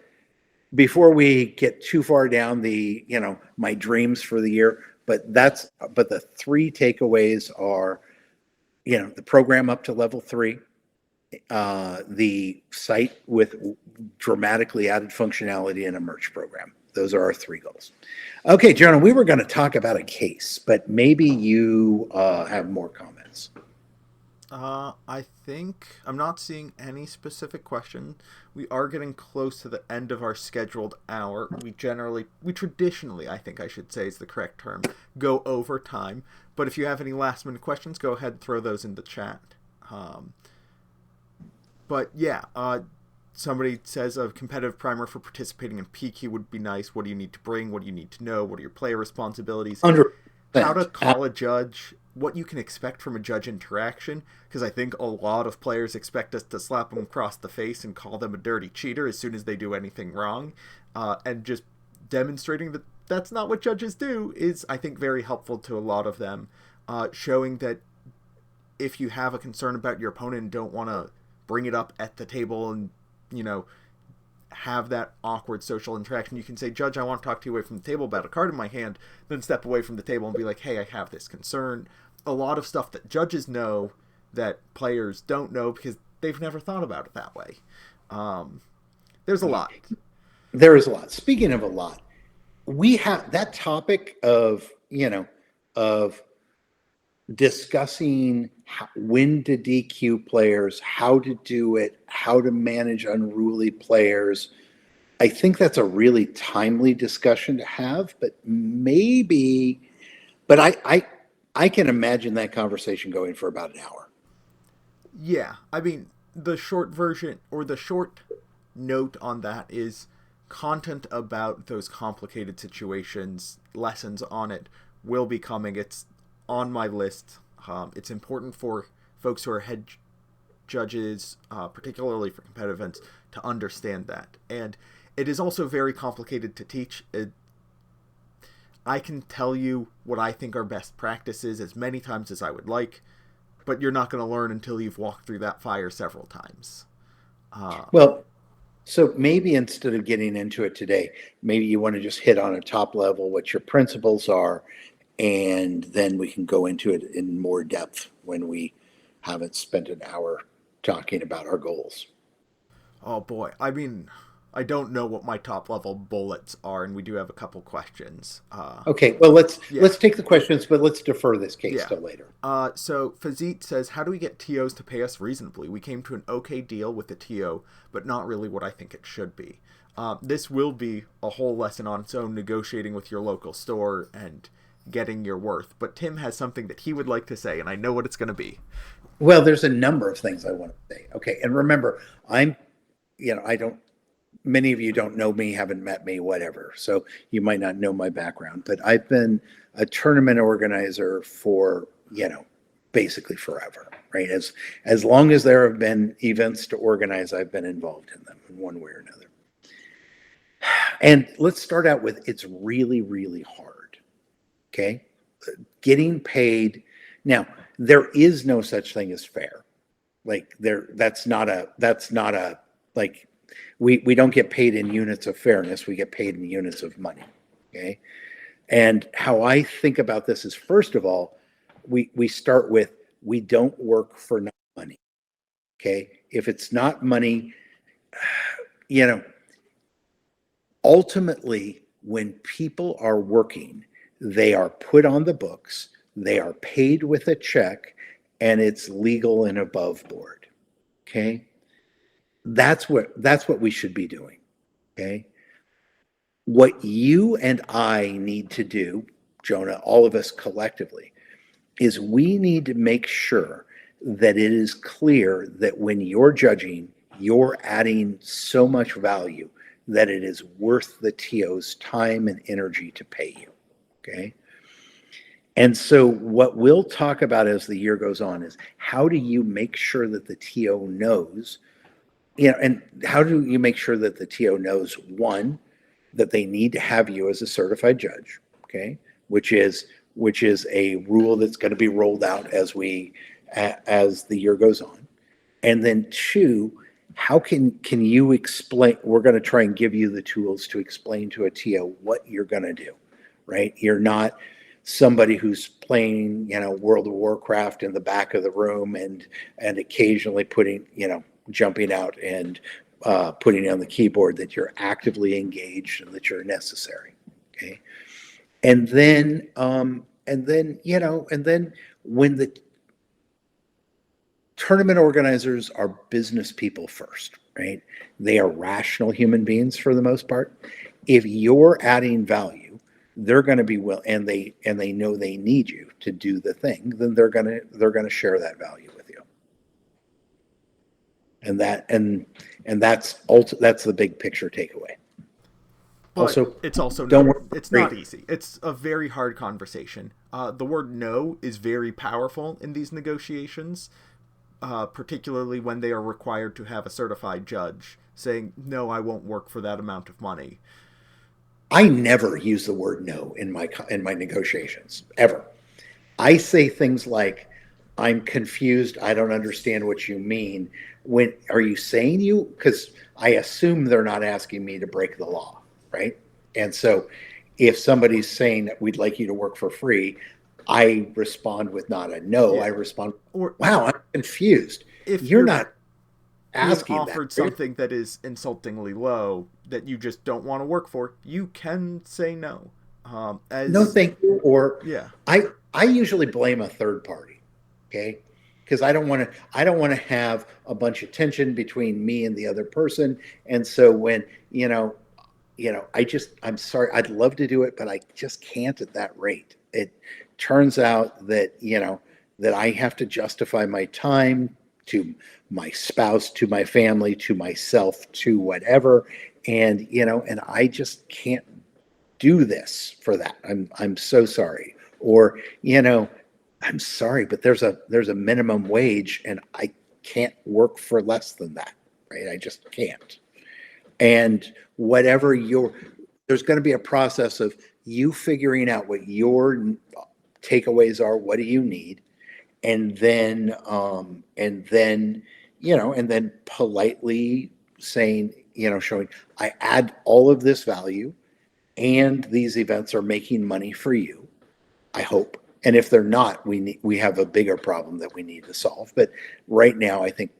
before we get too far down the, my dreams for the year, but the three takeaways are, the program up to level 3, the site with dramatically added functionality, and a merch program. Those are our 3 goals. Okay, Jonah, we were going to talk about a case, but maybe you have more comments. I think I'm not seeing any specific question. We are getting close to the end of our scheduled hour. We traditionally, I think I should say is the correct term, go over time. But if you have any last minute questions, go ahead and throw those in the chat. But yeah, somebody says a competitive primer for participating in PQ would be nice. What do you need to bring? What do you need to know? What are your player responsibilities? how to call a judge, what you can expect from a judge interaction, because I think a lot of players expect us to slap them across the face and call them a dirty cheater as soon as they do anything wrong, and just demonstrating that that's not what judges do is, I think, very helpful to a lot of them, showing that if you have a concern about your opponent and don't want to bring it up at the table and, have that awkward social interaction, you can say, Judge, I want to talk to you away from the table about a card in my hand, then step away from the table and be like, hey, I have this concern. A lot of stuff that judges know that players don't know because they've never thought about it that way. There's a lot. There is a lot. Speaking of a lot, we have that topic of, of discussing when to DQ players, how to do it, how to manage unruly players. I think that's a really timely discussion to have, but I can imagine that conversation going for about an hour. Yeah, I mean, the short version or the short note on that is content about those complicated situations, lessons on it will be coming. It's on my list. It's important for folks who are head judges, particularly for competitive events, to understand that. And it is also very complicated to teach. I can tell you what I think are best practices as many times as I would like, but you're not going to learn until you've walked through that fire several times. So maybe instead of getting into it today, maybe you want to just hit on a top level what your principles are, and then we can go into it in more depth when we haven't spent an hour talking about our goals. Oh boy, I mean, I don't know what my top level bullets are, and we do have a couple questions. Okay, well let's take the questions, but let's defer this case till later. So Fazit says, how do we get TOs to pay us reasonably? We came to an okay deal with the TO, but not really what I think it should be. This will be a whole lesson on its own, negotiating with your local store and getting your worth. But Tim has something that he would like to say, and I know what it's going to be. Well, there's a number of things I want to say. Okay, and remember, many of you don't know me, haven't met me, whatever. So you might not know my background, but I've been a tournament organizer for, basically forever, right? As long as there have been events to organize, I've been involved in them in one way or another. And let's start out with, it's really, really hard. Okay? Getting paid. Now, there is no such thing as fair. Like that's not a like we don't get paid in units of fairness, we get paid in units of money. Okay? And how I think about this is, first of all, we start with, we don't work for no money. Okay? If it's not money, ultimately when people are working, they are put on the books, they are paid with a check, and it's legal and above board. Okay? That's what we should be doing. Okay? What you and I need to do, Jonah, all of us collectively, is we need to make sure that it is clear that when you're judging, you're adding so much value that it is worth the TO's time and energy to pay you. Okay. And so what we'll talk about as the year goes on is, how do you make sure that the TO knows, and how do you make sure that the TO knows, one, that they need to have you as a certified judge, okay, which is a rule that's going to be rolled out as the year goes on. And then two, how can you explain, we're going to try and give you the tools to explain to a TO what you're going to do. Right? You're not somebody who's playing, World of Warcraft in the back of the room and occasionally jumping out and putting on the keyboard, that you're actively engaged and that you're necessary. Okay. And then when the tournament organizers are business people first, right? They are rational human beings for the most part. If you're adding value, they're going to be and they know they need you to do the thing, then they're going to share that value with you. And that's the big picture takeaway. But Also, it's also don't not, work for it's free. not easy. It's a very hard conversation. The word no is very powerful in these negotiations, particularly when they are required to have a certified judge saying, no, I won't work for that amount of money. I never use the word no in my negotiations ever. I say things like, "I'm confused. I don't understand what you mean." When are you saying you? Because I assume they're not asking me to break the law, right? And so, if somebody's saying that we'd like you to work for free, I respond with not a no. I Yeah. respond, Or "Wow, I'm confused. if You're you're not being asking that, offered are you?" something that is insultingly low that you just don't want to work for, you can say no. No, As thank you. Or Yeah, I usually blame a third party, okay? Because I don't want to have a bunch of tension between me and the other person. And so when, I'm sorry, I'd love to do it, but I just can't at that rate. It turns out that, that I have to justify my time to my spouse, to my family, to myself, to whatever. And, and I just can't do this for that. I'm so sorry. Or, I'm sorry, but there's a minimum wage and I can't work for less than that. Right? I just can't. And whatever there's going to be a process of you figuring out what your takeaways are, what do you need, and then politely saying, showing I add all of this value and these events are making money for you, I hope. And if they're not, we have a bigger problem that we need to solve. But right now, I think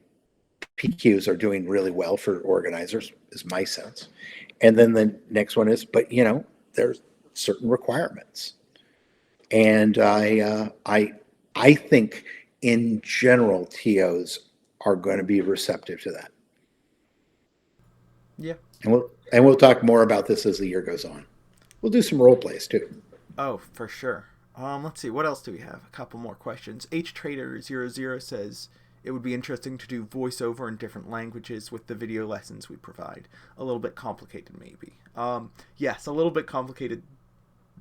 PQs are doing really well for organizers, is my sense. And then the next one is, but there's certain requirements, and I think in general TOs are going to be receptive to that. yeah. And we'll talk more about this as the year goes on. We'll do some role plays too. Oh, for sure. Let's see. What else do we have? A couple more questions. HTrader00 says it would be interesting to do voiceover in different languages with the video lessons we provide. A little bit complicated, maybe. Yes, a little bit complicated,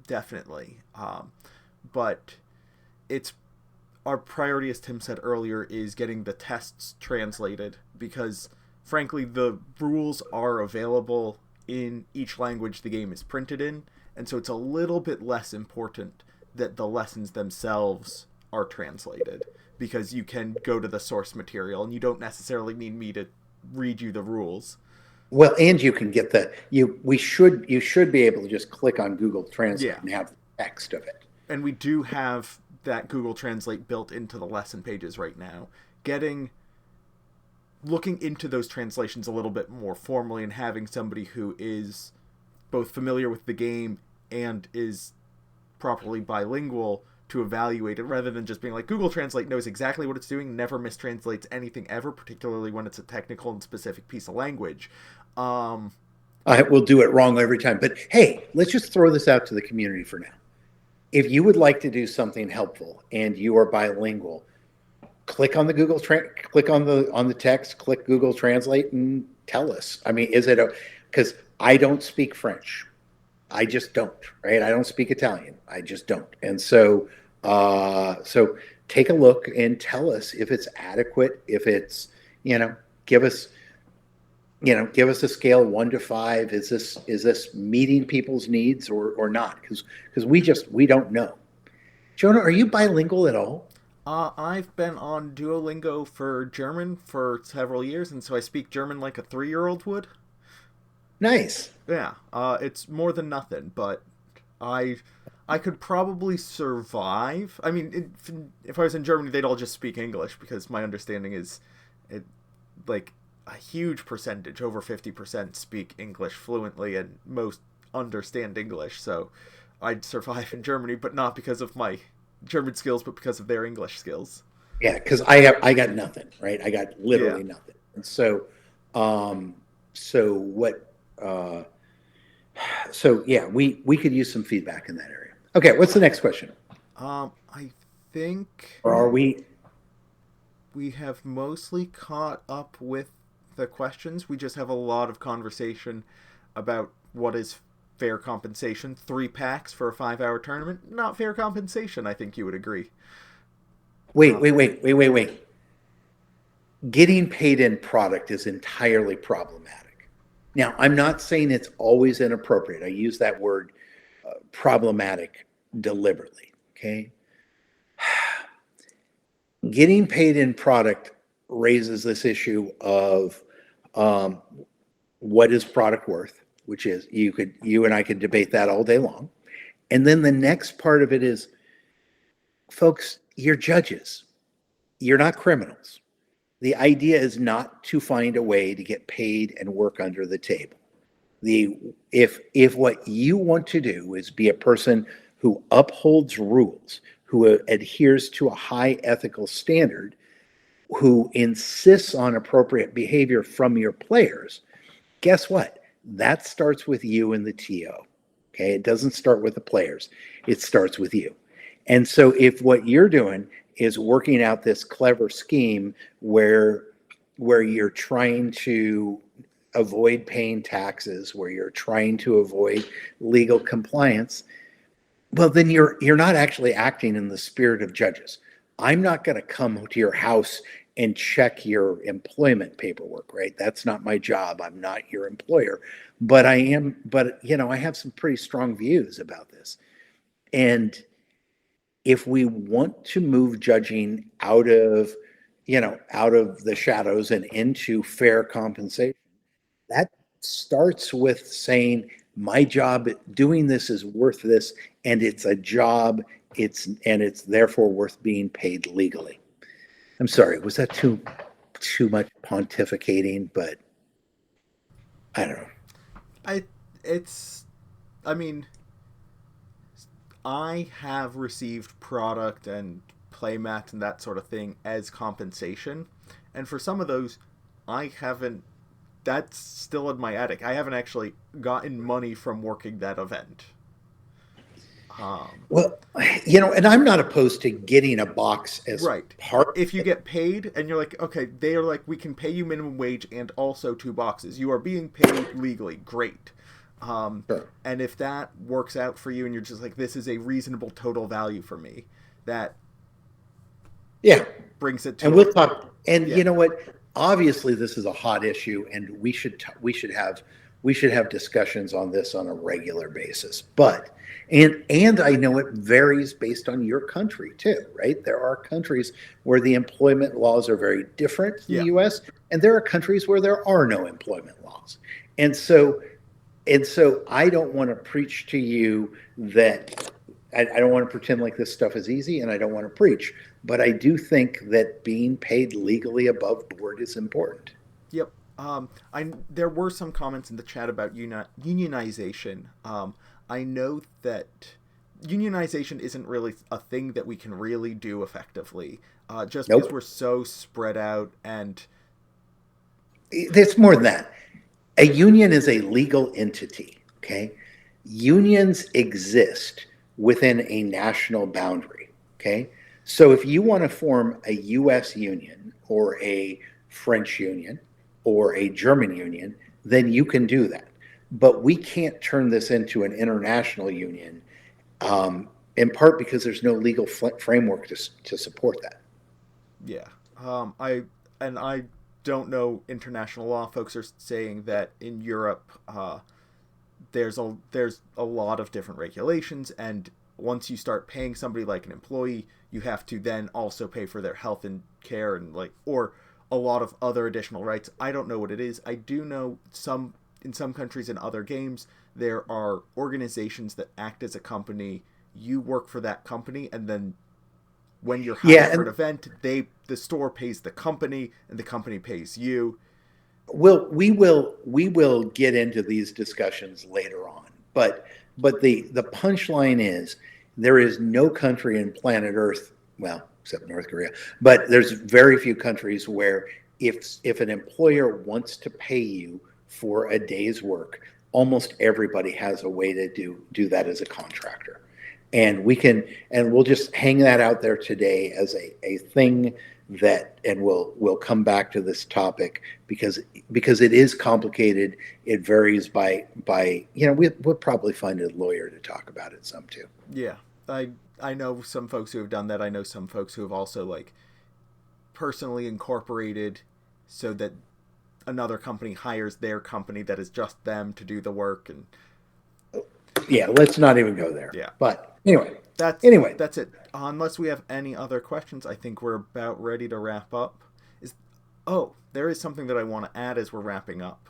definitely. But it's our priority, as Tim said earlier, is getting the tests translated because, frankly, the rules are available in each language the game is printed in, and so it's a little bit less important that the lessons themselves are translated because you can go to the source material and you don't necessarily need me to read you the rules. Well, and you can get you should be able to just click on Google Translate Yeah. and have the text of it. And we do have that Google Translate built into the lesson pages right now. Looking into those translations a little bit more formally and having somebody who is both familiar with the game and is properly bilingual to evaluate it rather than just being like Google Translate knows exactly what it's doing, never mistranslates anything ever, particularly when it's a technical and specific piece of language. I will do it wrong every time. But hey, let's just throw this out to the community for now. If you would like to do something helpful and you are bilingual, click on click on the text, click Google Translate and tell us. I mean, because I don't speak French. I just don't, right? I don't speak Italian. I just don't. And so take a look and tell us if it's adequate, if it's, give us, give us a scale 1 to 5. Is this meeting people's needs or not? Because we don't know. Jonah, are you bilingual at all? I've been on Duolingo for German for several years, and so I speak German like a 3-year-old would. Nice. Yeah, it's more than nothing, but I I could probably survive. I mean, if I was in Germany, they'd all just speak English because my understanding is, it like a huge percentage, over 50%, speak English fluently, and most understand English. So I'd survive in Germany, but not because of my German skills, but because of their English skills. Yeah, because I got nothing, right? I got Yeah. literally nothing. And um, so what? Uh, so yeah, we could use some feedback in that area. Okay, what's the next question? I think Or are we? we have mostly caught up with the questions. We just have a lot of conversation about what is fair compensation. 3 packs for a 5-hour tournament, not fair compensation. I think you would agree. Wait. Getting paid in product is entirely problematic. Now, I'm not saying it's always inappropriate. I use that word problematic deliberately. Okay. Getting paid in product raises this issue of um, what is product worth, which is you and I could debate that all day long. And then the next part of it is, folks, you're judges. You're not criminals. The idea is not to find a way to get paid and work under the table. If what you want to do is be a person who upholds rules, who adheres to a high ethical standard, who insists on appropriate behavior from your players, guess what? That starts with you and the TO. Okay, it doesn't start with the players. It starts with you. And so if what you're doing is working out this clever scheme where you're trying to avoid paying taxes, where you're trying to avoid legal compliance, well, then you're not actually acting in the spirit of judges. I'm not going to come to your house and check your employment paperwork, right? That's not my job. I'm not your employer, but I have some pretty strong views about this. And if we want to move judging out of the shadows and into fair compensation, that starts with saying my job doing this is worth this, and it's a job, it's therefore worth being paid legally. I'm sorry, was that too much pontificating? But I don't know. I mean, I have received product and playmats and that sort of thing as compensation, and for some of those, I haven't. That's still in my attic. I haven't actually gotten money from working that event. Well, and I'm not opposed to getting a box as Right. part. If you get paid and you're like, okay, they are like, we can pay you minimum wage and also 2 boxes. You are being paid legally. Great. Sure. And if that works out for you and you're just like, this is a reasonable total value for me, that Yeah, brings it to. and we'll talk. And Yeah. you know what? Obviously, this is a hot issue, and we should have discussions on this on a regular basis. But and I know it varies based on your country too, right? There are countries where the employment laws are very different than Yeah. the U.S., and there are countries where there are no employment laws. And so I don't want to preach to you that I don't want to pretend like this stuff is easy, and I don't want to preach, but I do think that being paid legally above board is important. Yep. There were some comments in the chat about unionization. I know that unionization isn't really a thing that we can really do effectively, just because Nope. we're so spread out and. It's more than that. A union is a legal entity, okay? Unions exist within a national boundary, okay? So if you want to form a US union or a French union or a German union, then you can do that. But we can't turn this into an international union, in part because there's no legal framework to support that. Yeah. I don't know international law. Folks are saying that in Europe, there's a lot of different regulations, and once you start paying somebody like an employee, you have to then also pay for their health and care and or a lot of other additional rights. I don't know what it is. I do know in some countries in other games there are organizations that act as a company. You work for that company, and then when you're hired for an event, the store pays the company, and the company pays you. We will get into these discussions later on, but the punchline is there is no country in planet Earth, well, except North Korea, but there's very few countries where if an employer wants to pay you for a day's work, almost everybody has a way to do that as a contractor. And we'll just hang that out there today as a thing that, and we'll come back to this topic because it is complicated. It varies by we'll probably find a lawyer to talk about it some too. Yeah, I know some folks who have done that. I know some folks who have also like personally incorporated so that another company hires their company that is just them to do the work. And yeah, let's not even go there. Yeah. But anyway, that's it. Unless we have any other questions, I think we're about ready to wrap up. There is something that I want to add as we're wrapping up.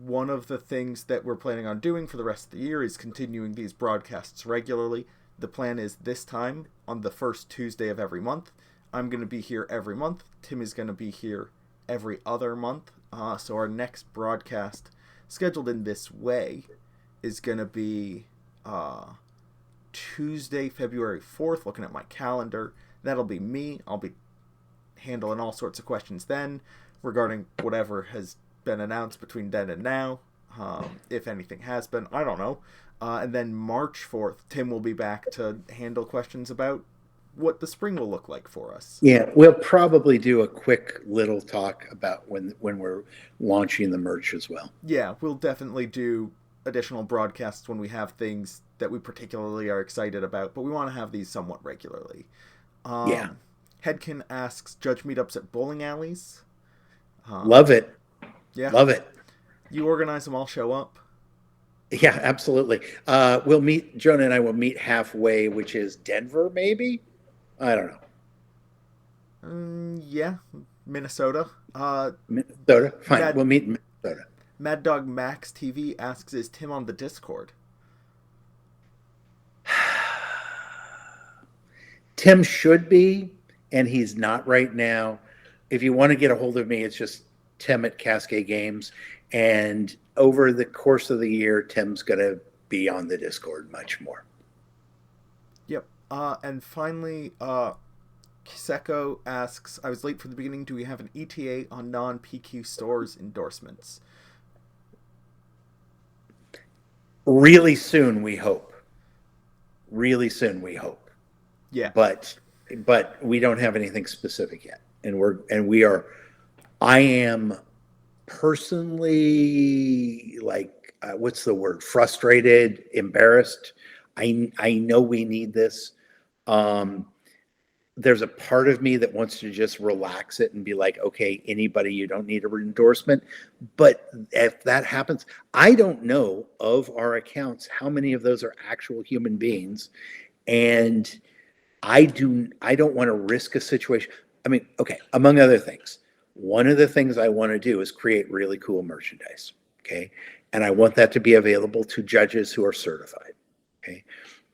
One of the things that we're planning on doing for the rest of the year is continuing these broadcasts regularly. The plan is this time on the first Tuesday of every month. I'm going to be here every month. Tim is going to be here every other month. So our next broadcast, scheduled in this way, is going to be Tuesday, February 4th, looking at my calendar. That'll be me. I'll be handling all sorts of questions then regarding whatever has been announced between then and now. If anything has been, I don't know. And then March 4th, Tim will be back to handle questions about what the spring will look like for us. Yeah, we'll probably do a quick little talk about when we're launching the merch as well. Yeah, we'll definitely do additional broadcasts when we have things that we particularly are excited about, but we want to have these somewhat regularly. Yeah. Headkin asks, Judge meetups at bowling alleys? Love it. Yeah. Love it. You organize them, I'll show up. Yeah, absolutely. We'll meet, Jonah and I will meet halfway, which is Denver, maybe? I don't know. Yeah, Minnesota. Minnesota? Fine, we'll meet in Minnesota. Mad Dog Max TV asks, is Tim on the Discord? Tim should be, and he's not right now. If you want to get a hold of me, it's just Tim at Cascade Games. And over the course of the year, Tim's going to be on the Discord much more. Yep. And finally, Kiseko asks, I was late for the beginning. Do we have an ETA on non-PQ stores endorsements? Really soon, we hope. Really soon, we hope. Yeah. But we don't have anything specific yet. I am personally, like, what's the word? Frustrated, embarrassed. I know we need this. There's a part of me that wants to just relax it and be like, okay, anybody, you don't need an endorsement. But if that happens, I don't know of our accounts how many of those are actual human beings. And I don't want to risk a situation. I mean, okay, among other things, one of the things I want to do is create really cool merchandise. Okay. And I want that to be available to judges who are certified. Okay.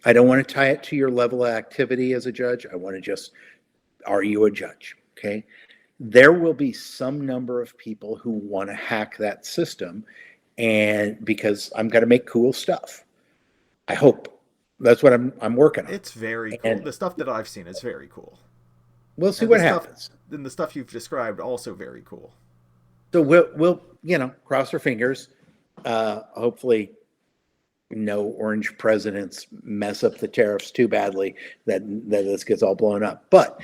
I don't want to tie it to your level of activity as a judge. I want to just, are you a judge? Okay. There will be some number of people who want to hack that system, and because I'm going to make cool stuff. I hope. That's what I'm working on. It's very cool. And the stuff that I've seen is very cool. We'll see what happens. And the stuff you've described, also very cool. So we'll cross our fingers. Hopefully no orange presidents mess up the tariffs too badly that this gets all blown up. But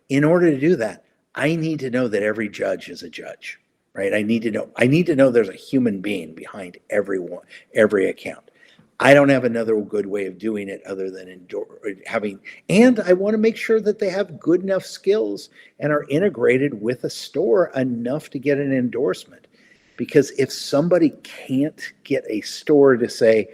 in order to do that, I need to know that every judge is a judge, right? I need to know there's a human being behind every account. I don't have another good way of doing it other than and I want to make sure that they have good enough skills and are integrated with a store enough to get an endorsement. Because if somebody can't get a store to say,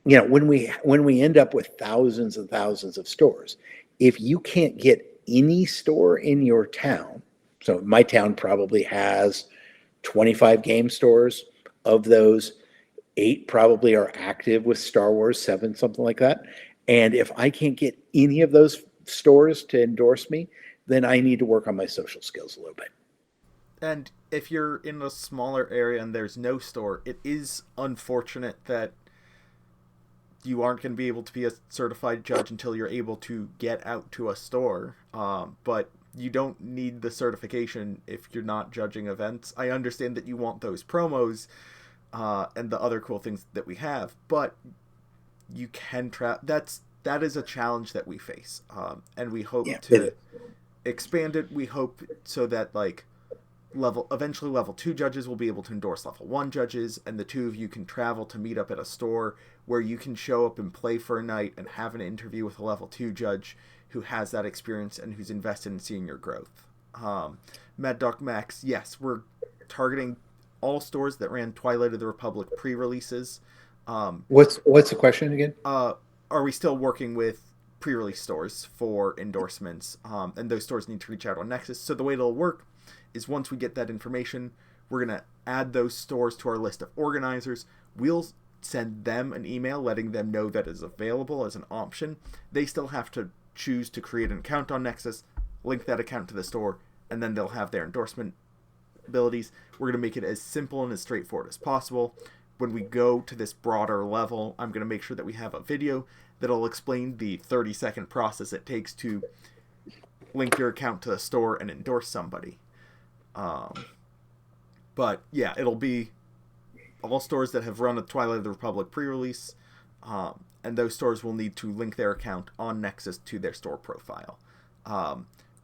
when we end up with thousands and thousands of stores, if you can't get any store in your town, so my town probably has 25 game stores. Of those, 8 probably are active with Star Wars, 7, something like that. And if I can't get any of those stores to endorse me, then I need to work on my social skills a little bit. And if you're in a smaller area and there's no store, it is unfortunate that you aren't going to be able to be a certified judge until you're able to get out to a store. But you don't need the certification if you're not judging events. I understand that you want those promos and the other cool things that we have, but you can that's that is a challenge that we face, and we hope Yeah. to expand it. We hope so that like eventually level 2 judges will be able to endorse level 1 judges, and the two of you can travel to meet up at a store where you can show up and play for a night and have an interview with a level 2 judge who has that experience and who's invested in seeing your growth. Mad Dog Max, yes, we're targeting all stores that ran Twilight of the Republic pre-releases. What's the question again? Are we still working with pre-release stores for endorsements? And those stores need to reach out on Nexus. So the way it'll work is once we get that information, we're going to add those stores to our list of organizers. We'll send them an email letting them know that is available as an option. They still have to choose to create an account on Nexus, link that account to the store, and then they'll have their endorsement abilities. We're going to make it as simple and as straightforward as possible. When we go to this broader level, I'm going to make sure that we have a video that'll explain the 30-second process it takes to link your account to the store and endorse somebody. But yeah, it'll be all stores that have run a Twilight of the Republic pre-release, and those stores will need to link their account on Nexus to their store profile.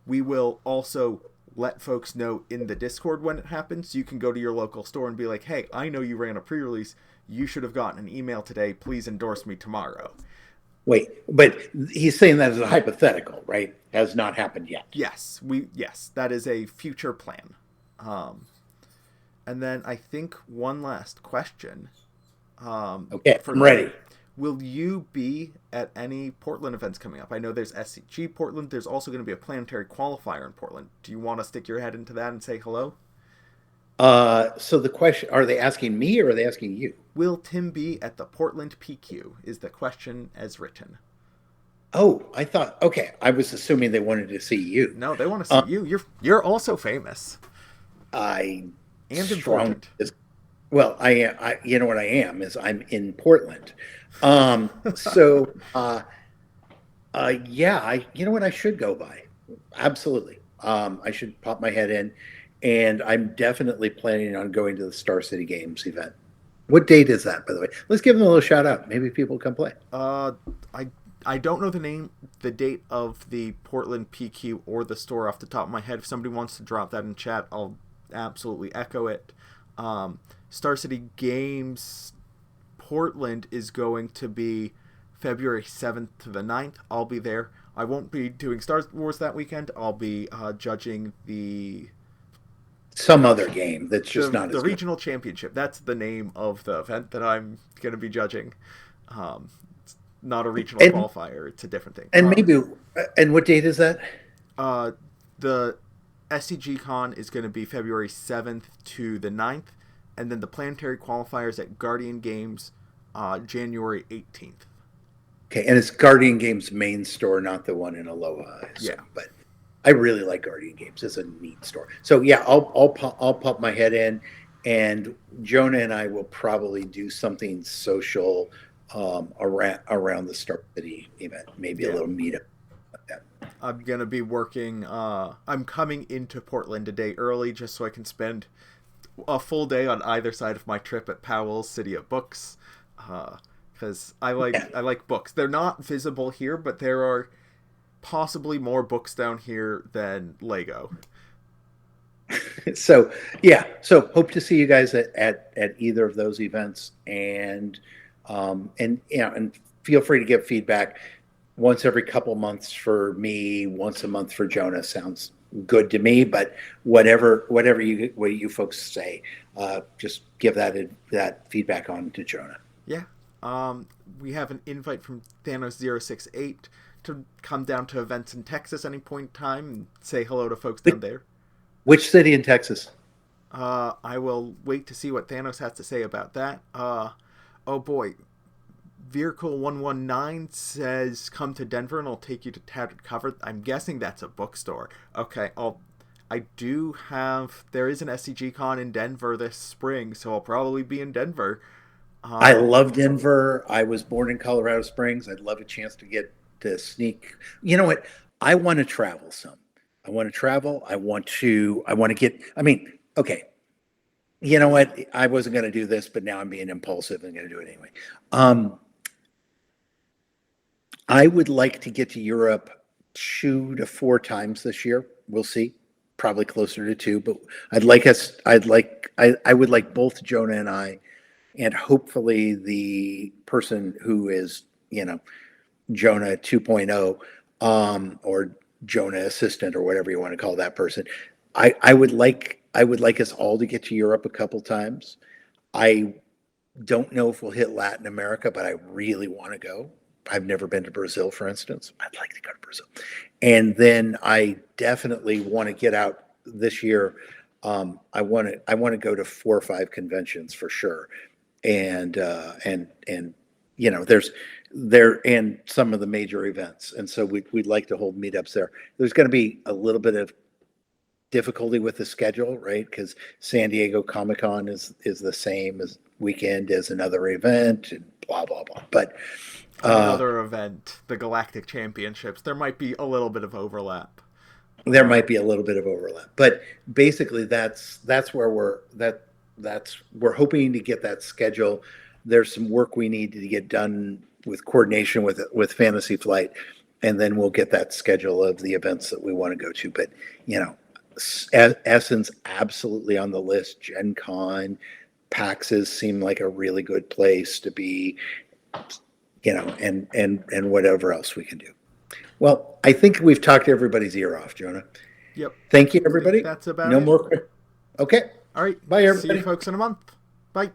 We will also let folks know in the Discord when it happens. You can go to your local store and be like, hey, I know you ran a pre-release. You should have gotten an email today. Please endorse me tomorrow. Wait, but he's saying that as a hypothetical, right? Has not happened yet. Yes, that is a future plan. And then I think one last question. Okay, I'm ready. Will you be at any Portland events coming up? I know there's SCG Portland. There's also going to be a planetary qualifier in Portland. Do you want to stick your head into that and say hello? So the question, are they asking me or are they asking you? Will Tim be at the Portland PQ is the question as written. Oh, I thought, okay. I was assuming they wanted to see you. No, they want to see you. You're also famous. And important. Well, I you know what I am is I'm in Portland. Yeah, you know what I should go by. Absolutely. I should pop my head in, and I'm definitely planning on going to the Star City Games event. What date is that, by the way? Let's give them a little shout out. Maybe people come play. I don't know the date of the Portland PQ or the store off the top of my head. If somebody wants to drop that in chat, I'll absolutely echo it. Star City Games Portland is going to be February 7th to the 9th. I'll be there. I won't be doing Star Wars that weekend. I'll be judging some other game that's just not the regional championship. That's the name of the event that I'm going to be judging. It's not a regional qualifier. It's a different thing. And what date is that? The SCG Con is going to be February 7th to the 9th, and then the planetary qualifiers at Guardian Games January 18th. Okay, and it's Guardian Games main store, not the one in Aloha. Yeah, but I really like Guardian Games. It's a neat store. So yeah, I'll pop my head in, and Jonah and I will probably do something social around the Star City event, maybe a little meetup. I'm going to be working, I'm coming into Portland a day early just so I can spend a full day on either side of my trip at Powell's City of Books, because I like books. They're not visible here, but there are possibly more books down here than Lego. So hope to see you guys at either of those events, and feel free to give feedback. Once every couple months for me, once a month for Jonah sounds good to me. But whatever you folks say, just give that feedback on to Jonah. Yeah. We have an invite from Thanos068 to come down to events in Texas any point in time and say hello to folks down there. Which city in Texas? I will wait to see what Thanos has to say about that. Oh boy. Vehicle119 says, come to Denver and I'll take you to Tattered Cover. I'm guessing that's a bookstore. Okay, there is an SCG Con in Denver this spring, so I'll probably be in Denver. I love Denver. I was born in Colorado Springs. I'd love a chance to get to sneak. You know what? I want to travel some. I want to get, okay. You know what? I wasn't going to do this, but now I'm being impulsive and going to do it anyway. I would like to get to Europe 2 to 4 times this year. We'll see. Probably closer to two, but I would like both Jonah and I, and hopefully the person who is, Jonah 2.0, or Jonah assistant or whatever you want to call that person. I would like us all to get to Europe a couple times. I don't know if we'll hit Latin America, but I really want to go. I've never been to Brazil, for instance. I'd like to go to Brazil. And then I definitely want to get out this year. I want to go to 4 or 5 conventions for sure. And there's there and some of the major events. And so we'd like to hold meetups there. There's going to be a little bit of difficulty with the schedule, right? Because San Diego Comic-Con is the same as weekend as another event, and blah blah blah. But Another event, the Galactic Championships, there might be a little bit of overlap. there might be a little bit of overlap. But basically, that's where we're hoping to get that schedule. There's some work we need to get done with coordination with Fantasy Flight, and then we'll get that schedule of the events that we want to go to. But Essence absolutely on the list. Gen Con, PAXs seem like a really good place to be, and whatever else we can do. Well, I think we've talked everybody's ear off, Jonah. Yep. Thank you, everybody. That's about no it. more. Okay. All right. Bye, everybody. See you folks in a month. Bye.